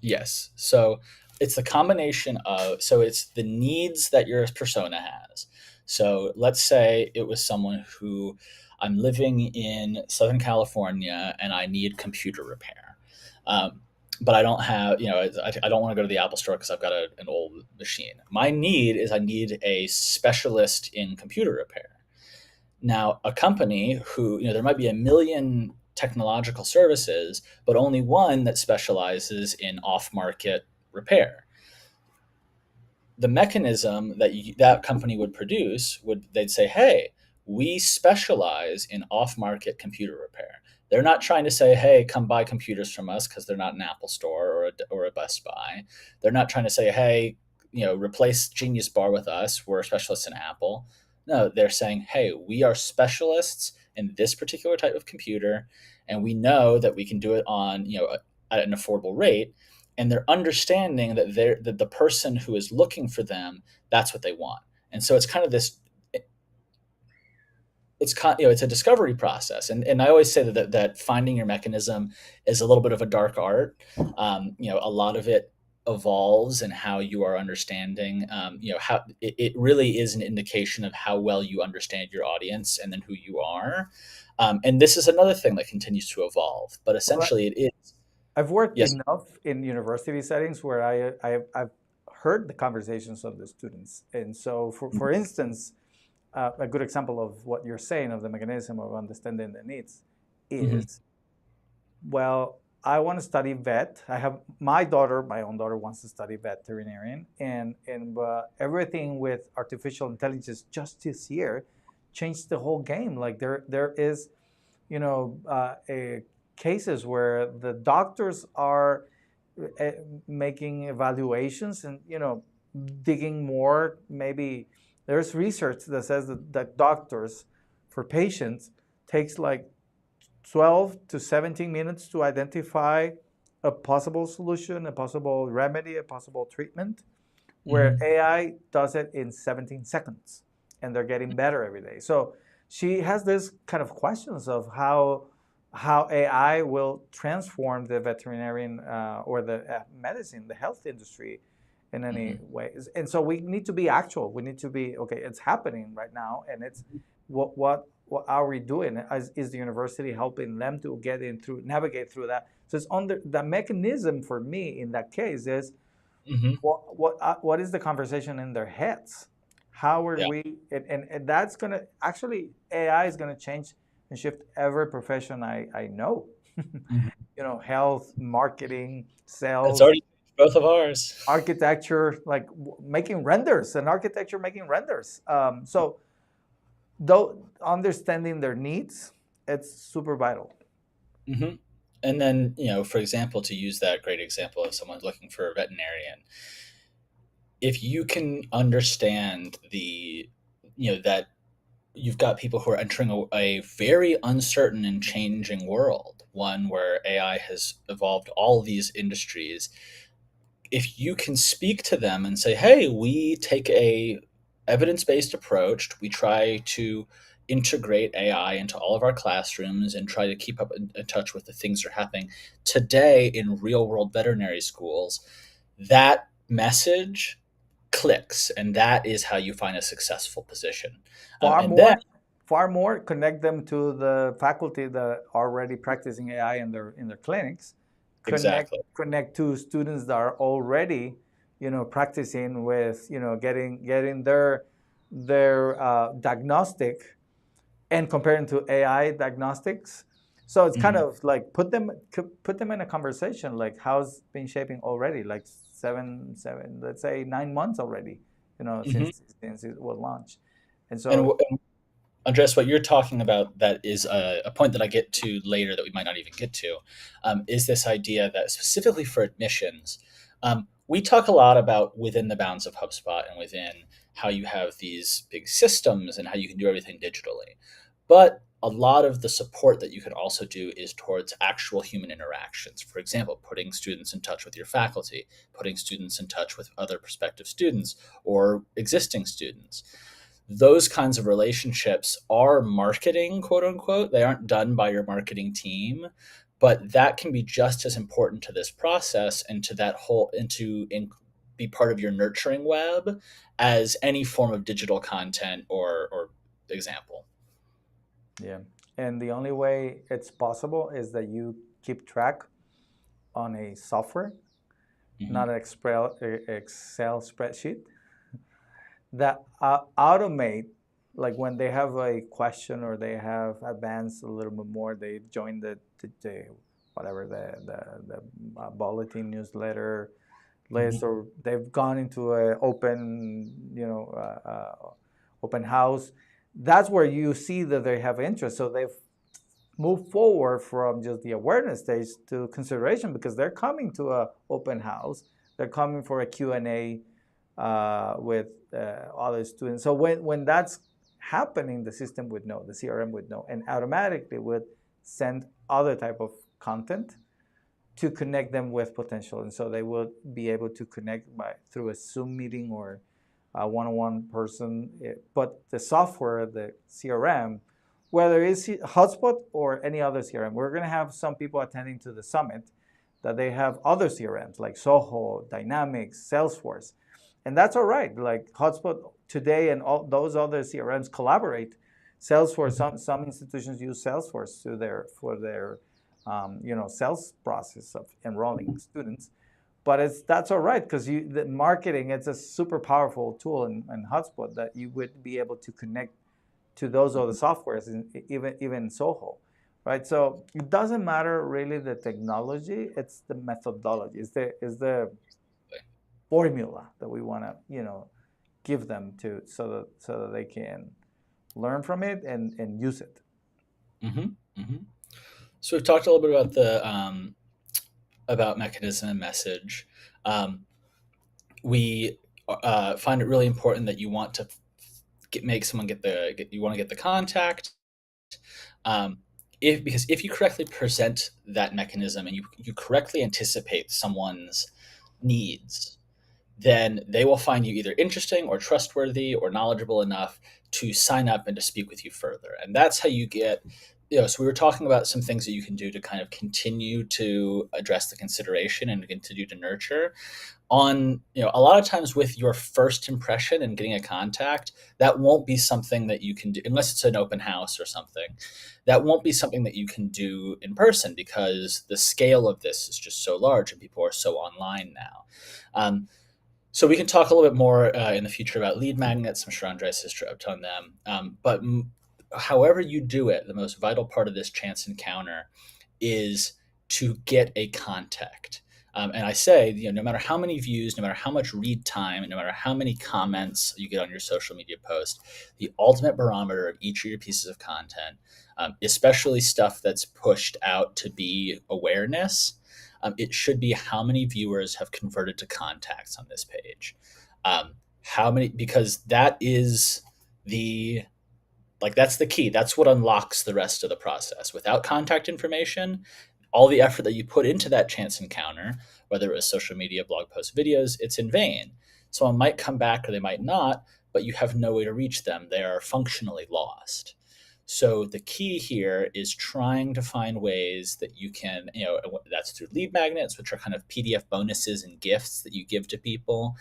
yes. So it's the combination of, so it's the needs that your persona has. So let's say it was someone who, I'm living in Southern California and I need computer repair. Um, but I don't have, I don't want to go to the Apple store because I've got an old machine. My need is, I need a specialist in computer repair. Now, a company who, there might be a million technological services, but only one that specializes in off market repair. The mechanism that that company would produce would, they'd say, hey, we specialize in off market computer repair. They're not trying to say, hey, come buy computers from us, because they're not an Apple store or a Best Buy. They're not trying to say, hey, replace Genius Bar with us. We're specialists in Apple. No, they're saying, hey, we are specialists in this particular type of computer, and we know that we can do it on, at an affordable rate, and they're understanding that that the person who is looking for them, that's what they want. And so it's kind of this, it's a discovery process. And I always say that finding your mechanism is a little bit of a dark art. A lot of it evolves in how you are understanding, how it really is an indication of how well you understand your audience and then who you are. And this is another thing that continues to evolve, but Well, essentially it is. I've worked Yes. enough in university settings where I've heard the conversations of the students. And so, for instance, a good example of what you're saying of the mechanism of understanding the needs Mhm. is, well, I want to study vet. I have my own daughter wants to study veterinarian, and everything with artificial intelligence just this year changed the whole game. Like, there is, cases where the doctors are uh, making evaluations and, digging more. Maybe there's research that says that doctors for patients takes like 12 to 17 minutes to identify a possible solution, a possible remedy, a possible treatment, where Mhm. AI does it in 17 seconds, and they're getting better every day. So she has this kind of questions of how AI will transform the veterinarian, or the medicine, the health industry in any Mhm. ways. And so we need to be actual. We need to be, okay, it's happening right now, and it's what are we doing? Is the university helping them to navigate through that? So it's under the mechanism for me in that case is Mhm. what is the conversation in their heads? How are Yeah. we? And that's gonna actually, AI is gonna change and shift every profession I know. Mhm. Health, marketing, It's sales, already both of ours. architecture, like making renders, and architecture making renders. So though understanding their needs, it's super vital. Hmm. And then, for example, to use that great example of someone looking for a veterinarian, if you can understand that you've got people who are entering a very uncertain and changing world, one where AI has evolved all these industries. If you can speak to them and say, hey, we take a evidence-based approach, we try to integrate AI into all of our classrooms and try to keep up in touch with the things that are happening today in real world veterinary schools, that message clicks, and that is how you find a successful position. Far And then more, far more, connect them to the faculty that are already practicing AI in their clinics. Connect exactly. connect to students that are already, practicing with, getting their diagnostic and comparing to AI diagnostics. So it's kind Mhm. of like put them in a conversation, like how's been shaping already, like seven, let's say 9 months already, Mhm. since it was launched. And And, so, Andres, what you're talking about, that is a point that I get to later that we might not even get to, is this idea that specifically for admissions, we talk a lot about within the bounds of HubSpot and within how you have these big systems and how you can do everything digitally. But a lot of the support that you can also do is towards actual human interactions. For example, putting students in touch with your faculty, putting students in touch with other prospective students or existing students. Those kinds of relationships are marketing, quote unquote. They aren't done by your marketing team, but that can be just as important to this process and to that whole, be part of your nurturing web as any form of digital content or example. Yeah. And the only way it's possible is that you keep track on a software, Mm-hmm. not an Excel spreadsheet, that automate, like when they have a question or they have advanced a little bit more, they join the whatever the bulletin newsletter list, Mm-hmm. or they've gone into a open, open house. That's where you see that they have interest. So they've moved forward from just the awareness stage to consideration, because they're coming to a open house. They're coming for a Q&A with other students. So when that's happening, the system would know, the CRM would know, and automatically would send other type of content to connect them with potential. And so they will be able to connect through a Zoom meeting or a one-on-one person. But the software, the CRM, whether it's Hotspot or any other CRM, we're going to have some people attending to the summit that they have other CRMs like Soho, Dynamics, Salesforce. And that's all right. Like Hotspot today and all those other CRMs collaborate. Salesforce, some institutions use Salesforce for their sales process of enrolling students. But that's all right, because the marketing, it's a super powerful tool in Hotspot that you would be able to connect to those other softwares, even Soho, right? So it doesn't matter really the technology; it's the methodology. Is the formula that we want to give them to, so that they can learn from it and use it. Mm-hmm. Mm-hmm. So we've talked a little bit about the about mechanism and message. Um, we find it really important that you want to make someone you want to get the contact. Because if you correctly present that mechanism and you correctly anticipate someone's needs, then they will find you either interesting or trustworthy or knowledgeable enough to sign up and to speak with you further. And that's how you get, so we were talking about some things that you can do to kind of continue to address the consideration and continue to nurture on, a lot of times with your first impression and getting a contact, that won't be something that you can do unless it's an open house or something. That won't be something that you can do in person because the scale of this is just so large and people are so online now. So we can talk a little bit more in the future about lead magnets. I'm sure Andres has tripped on them. But however you do it, the most vital part of this chance encounter is to get a contact. And I say, no matter how many views, no matter how much read time, no matter how many comments you get on your social media post, the ultimate barometer of each of your pieces of content, especially stuff that's pushed out to be awareness, it should be how many viewers have converted to contacts on this page. How many, because that is that's the key. That's what unlocks the rest of the process. Without contact information, all the effort that you put into that chance encounter, whether it was social media, blog posts, videos, it's in vain. Someone might come back or they might not, but you have no way to reach them. They are functionally lost. So the key here is trying to find ways that you can, that's through lead magnets, which are kind of PDF bonuses and gifts that you give to people.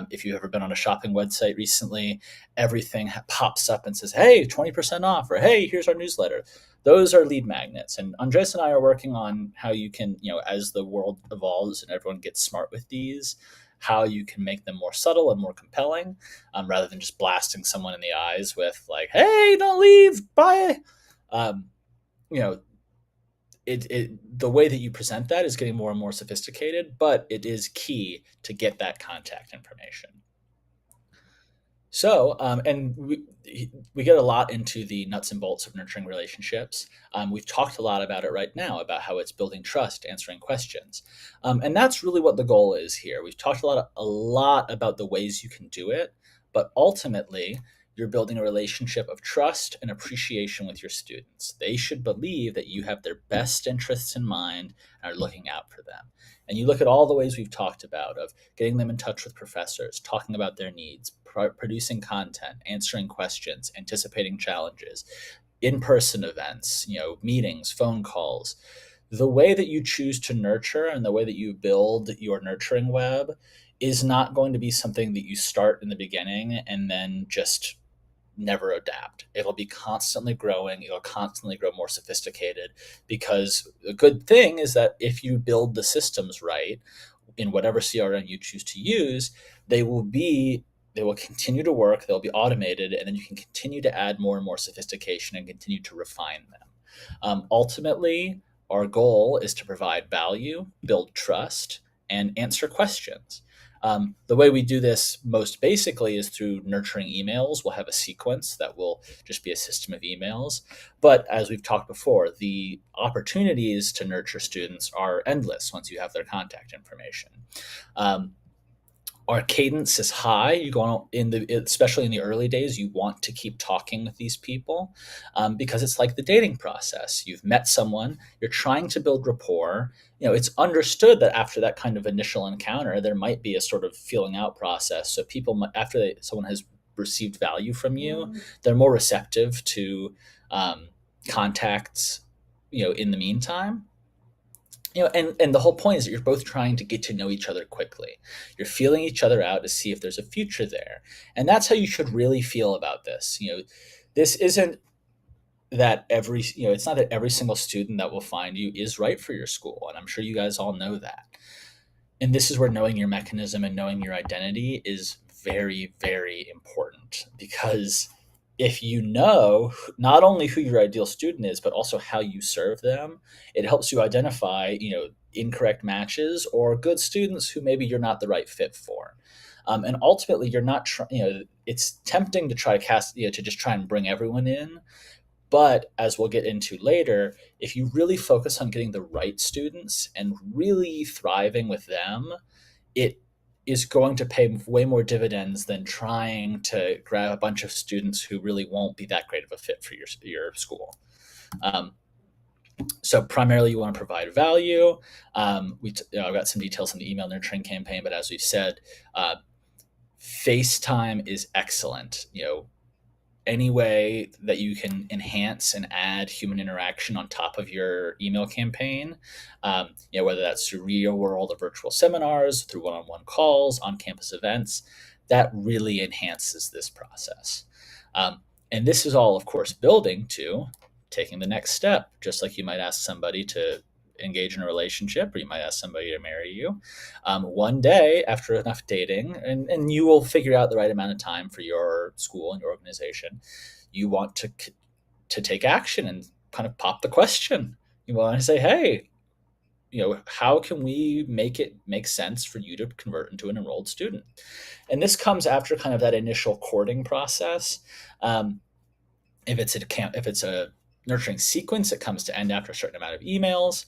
If you've ever been on a shopping website recently, everything pops up and says, hey, 20% off, or hey, here's our newsletter. Those are lead magnets. And Andres and I are working on how you can, as the world evolves and everyone gets smart with these, how you can make them more subtle and more compelling, rather than just blasting someone in the eyes with like, "Hey, don't leave, bye." Um, you know, the way that you present that is getting more and more sophisticated, but it is key to get that contact information. And we get a lot into the nuts and bolts of nurturing relationships. We've talked a lot about it right now, about how it's building trust, answering questions. And that's really what the goal is here. We've talked a lot about the ways you can do it, but ultimately, you're building a relationship of trust and appreciation with your students. They should believe that you have their best interests in mind and are looking out for them. And you look at all the ways we've talked about of getting them in touch with professors, talking about their needs, producing content, answering questions, anticipating challenges, in-person events, meetings, phone calls. The way that you choose to nurture and the way that you build your nurturing web is not going to be something that you start in the beginning and then just never adapt. It'll be constantly growing. It'll constantly grow more sophisticated, because a good thing is that if you build the systems right in whatever CRM you choose to use, they will be they will continue to work, they'll be automated, and then you can continue to add more and more sophistication and continue to refine them. Ultimately, our goal is to provide value, build trust, and answer questions. The way we do this most basically is through nurturing emails. We'll have a sequence that will just be a system of emails. But as we've talked before, the opportunities to nurture students are endless once you have their contact information. Um, our cadence is high. You go on especially in the early days, you want to keep talking with these people, because it's like the dating process. You've met someone, you're trying to build rapport. It's understood that after that kind of initial encounter, there might be a sort of feeling out process. So people, someone has received value from you, they're more receptive to contacts. In the meantime, and the whole point is that you're both trying to get to know each other quickly. You're feeling each other out to see if there's a future there. And that's how you should really feel about this. This isn't that it's not that every single student that will find you is right for your school. And I'm sure you guys all know that. And this is where knowing your mechanism and knowing your identity is very, very important, because if you know not only who your ideal student is, but also how you serve them, it helps you identify, incorrect matches or good students who maybe you're not the right fit for. And ultimately, you're not, it's tempting to try to to just try and bring everyone in. But as we'll get into later, if you really focus on getting the right students and really thriving with them, it is going to pay way more dividends than trying to grab a bunch of students who really won't be that great of a fit for your school. So primarily, you want to provide value. I've got some details on the email nurturing campaign, but as we've said, FaceTime is excellent. Any way that you can enhance and add human interaction on top of your email campaign, whether that's through real world or virtual seminars, through one-on-one calls, on-campus events, that really enhances this process. And this is all, of course, building to taking the next step, just like you might ask somebody to engage in a relationship, or you might ask somebody to marry you. One day, after enough dating, and you will figure out the right amount of time for your school and your organization, you want to take action and kind of pop the question. You want to say, hey, how can we make it make sense for you to convert into an enrolled student? And this comes after kind of that initial courting process. If it's a nurturing sequence, it comes to end after a certain amount of emails.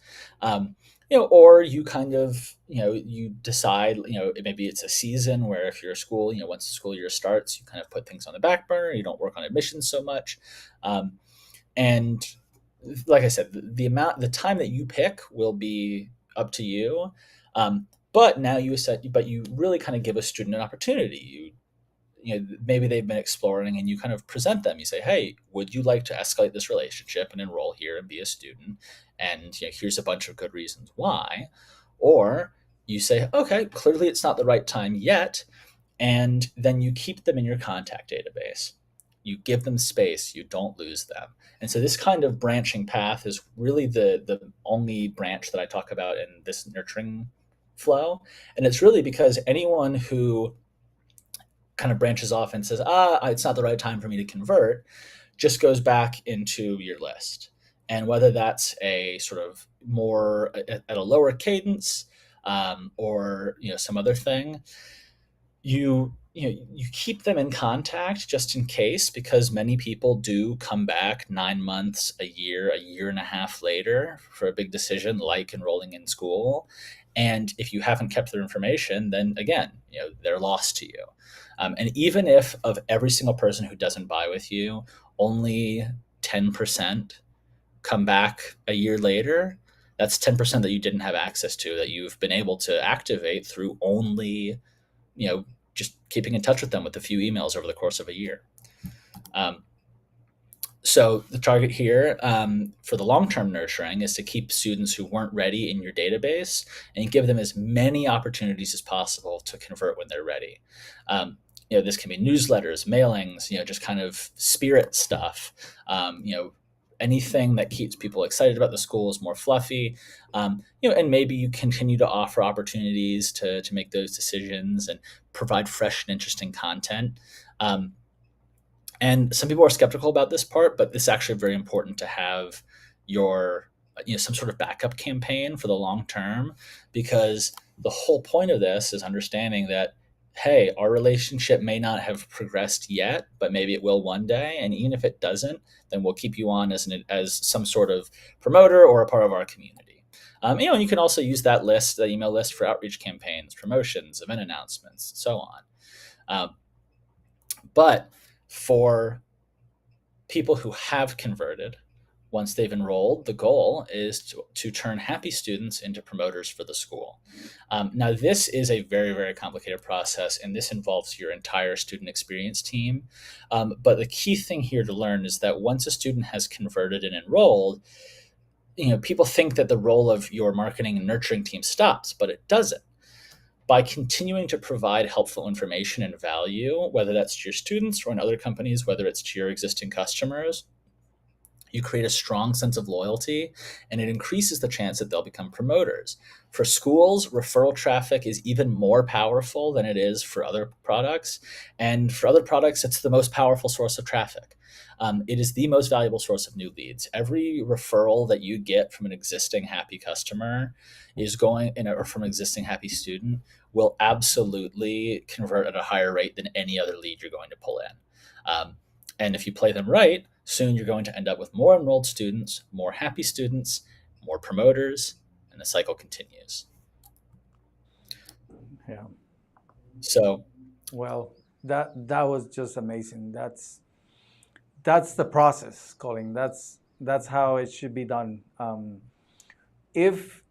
Or you kind of, you decide, maybe it's a season where if you're a school, once the school year starts, you kind of put things on the back burner. You don't work on admissions so much. And like I said, the time that you pick will be up to you. But now you really kind of give a student an opportunity. Maybe they've been exploring and you kind of present them. You say, hey, would you like to escalate this relationship and enroll here and be a student? And here's a bunch of good reasons why. Or you say, okay, clearly it's not the right time yet. And then you keep them in your contact database. You give them space, you don't lose them. And so this kind of branching path is really the only branch that I talk about in this nurturing flow. And it's really because anyone who kind of branches off and says, it's not the right time for me to convert, just goes back into your list. And whether that's a sort of more at a lower cadence, or some other thing, you you keep them in contact just in case, because many people do come back 9 months, a year and a half later for a big decision like enrolling in school. And if you haven't kept their information, then again, they're lost to you. And even if of every single person who doesn't buy with you, only 10% come back a year later, that's 10% that you didn't have access to, that you've been able to activate through only, you know, just keeping in touch with them with a few emails over the course of a year. Um, so the target here, for the long-term nurturing, is to keep students who weren't ready in your database and give them as many opportunities as possible to convert when they're ready. This can be newsletters, mailings, just kind of spirit stuff. Anything that keeps people excited about the school is more fluffy. And maybe you continue to offer opportunities to make those decisions and provide fresh and interesting content. And some people are skeptical about this part, but this is actually very important to have your, some sort of backup campaign for the long term, because the whole point of this is understanding that, hey, our relationship may not have progressed yet, but maybe it will one day. And even if it doesn't, then we'll keep you on as some sort of promoter or a part of our community. And you can also use that email list for outreach campaigns, promotions, event announcements, so on. But for people who have converted, once they've enrolled, the goal is to turn happy students into promoters for the school. Now, this is a very, very complicated process, and this involves your entire student experience team. But the key thing here to learn is that once a student has converted and enrolled, people think that the role of your marketing and nurturing team stops, but it doesn't. By continuing to provide helpful information and value, whether that's to your students or in other companies, whether it's to your existing customers, you create a strong sense of loyalty, and it increases the chance that they'll become promoters. For schools, referral traffic is even more powerful than it is for other products. And for other products, it's the most powerful source of traffic. It is the most valuable source of new leads. Every referral that you get from an existing happy customer or from an existing happy student will absolutely convert at a higher rate than any other lead you're going to pull in. And if you play them right, soon you're going to end up with more enrolled students, more happy students, more promoters, and the cycle continues. Yeah. So, Well, that was just amazing. That's the process, Colin. That's how it should be done. If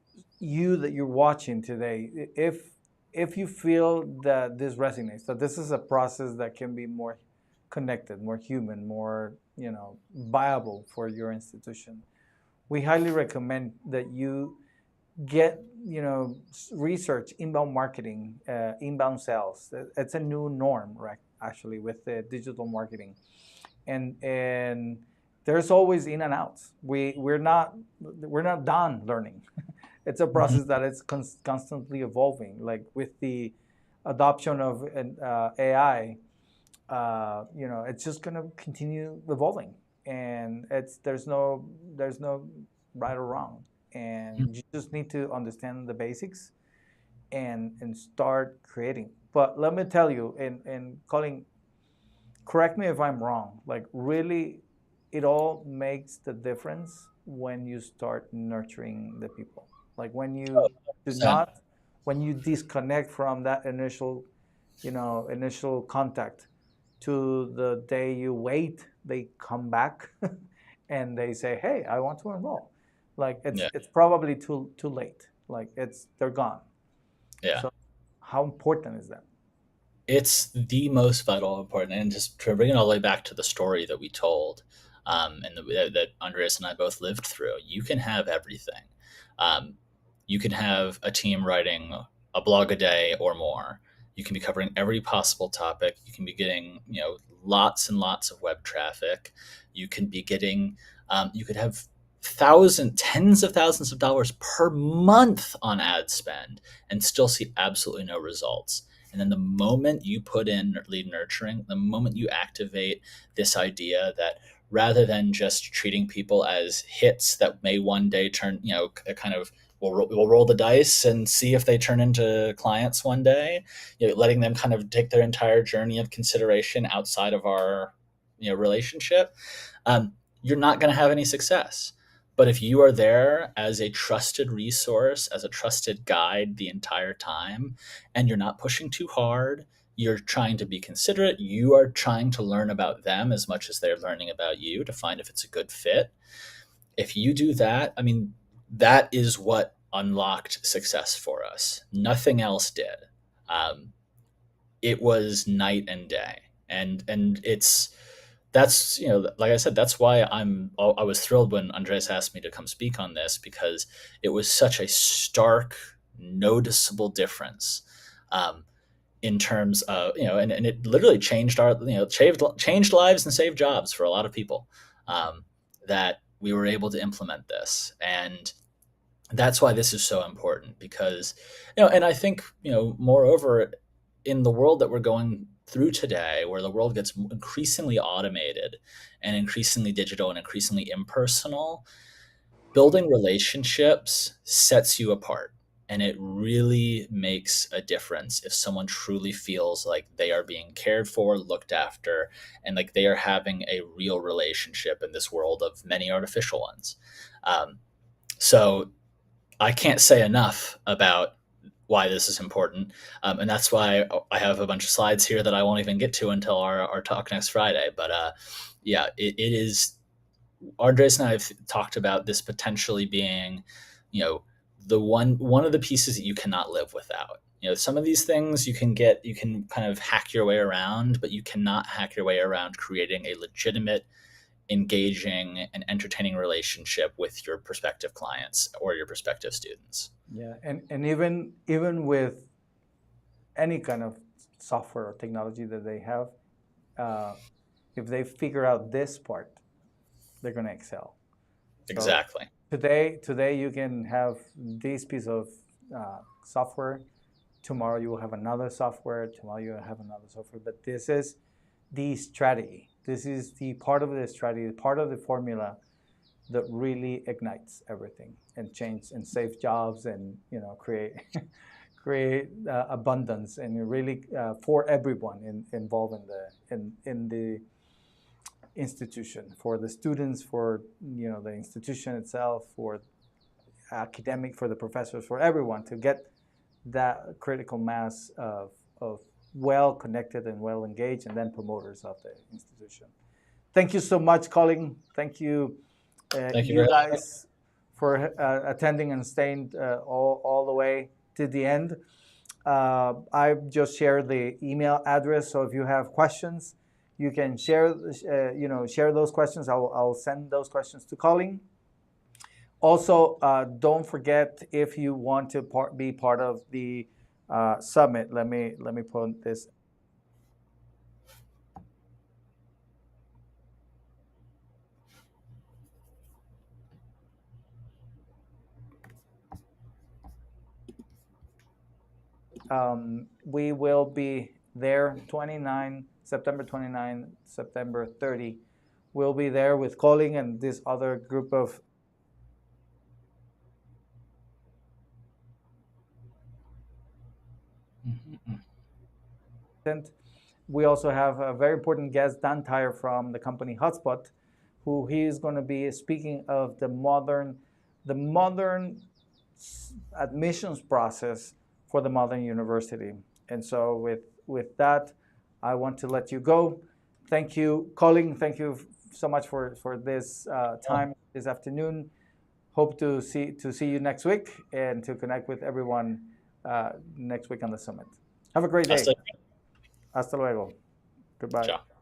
that you're watching today, if you feel that this resonates, that this is a process that can be more connected, more human, more viable for your institution, we highly recommend that you get research inbound marketing, inbound sales. It's a new norm, right? Actually, with the digital marketing, and there's always in and outs. We're not done learning. It's a process that is constantly evolving. Like with the adoption of AI, it's just going to continue evolving, and there's no right or wrong, and you just need to understand the basics and start creating. But let me tell you, and Colin, correct me if I'm wrong. Like really, it all makes the difference when you start nurturing the people. Like when you do 100%. not, when you disconnect from that initial contact to the day you wait, they come back and they say, "Hey, I want to enroll." Like Yeah. it's probably too late. Like they're gone. Yeah. So how important is that? It's the most vital important. And just to bring it all the way back to the story that we told, and that Andres and I both lived through, you can have everything. Um, you can have a team writing a blog a day or more. You can be covering every possible topic. You can be getting, lots and lots of web traffic. You can be getting, you could have tens of thousands of dollars per month on ad spend and still see absolutely no results. And then the moment you put in lead nurturing, the moment you activate this idea that rather than just treating people as hits that may one day turn, kind of we'll roll the dice and see if they turn into clients one day. Letting them kind of take their entire journey of consideration outside of our relationship, you're not going to have any success. But if you are there as a trusted resource, as a trusted guide the entire time, and you're not pushing too hard, you're trying to be considerate, you are trying to learn about them as much as they're learning about you to find if it's a good fit. If you do that, I mean, that is what unlocked success for us. Nothing else did. Um, it was night and day, and that's like I said, that's why I was thrilled when Andres asked me to come speak on this, because it was such a stark, noticeable difference. In terms of and it literally changed our changed lives and saved jobs for a lot of people, that we were able to implement this. And that's why this is so important, because and I think moreover, in the world that we're going through today, where the world gets increasingly automated and increasingly digital and increasingly impersonal, building relationships sets you apart. And it really makes a difference if someone truly feels like they are being cared for, looked after, and like they are having a real relationship in this world of many artificial ones. So I can't say enough about why this is important. And that's why I have a bunch of slides here that I won't even get to until our talk next Friday. But yeah, it is. Andres and I have talked about this potentially being, the one of the pieces that you cannot live without. Some of these things you can kind of hack your way around, but you cannot hack your way around creating a legitimate, engaging, and entertaining relationship with your prospective clients or your prospective students. Yeah, and even with any kind of software or technology that they have, if they figure out this part, they're going to excel. So Exactly. today you can have this piece of software. Tomorrow you will have another software. Tomorrow you will have another software. But this is the strategy. This is the part of the strategy, part of the formula that really ignites everything and change and save jobs and create create abundance and really for everyone involved in the institution, for the students, for the institution itself, for academic, for the professors, for everyone to get that critical mass of well connected and well engaged, and then promoters of the institution. Thank you so much, Colin. Thank you, Thank you you very much. guys, for attending and staying all the way to the end. I've just shared the email address, so if you have questions, you can share those questions. I'll send those questions to Colin. Also, don't forget, if you want to be part of the summit. Let me put this. We will be there September 29, September 30. We'll be there with Colin and this other group of We also have a very important guest, Dan Tyre from the company Hotspot, who he is going to be speaking of the modern admissions process for the modern university. And so with that, I want to let you go. Thank you, Colin. Thank you so much for this time this afternoon. Hope to see you next week and to connect with everyone next week on the summit. Have a great day. Hasta luego. Goodbye. Ciao.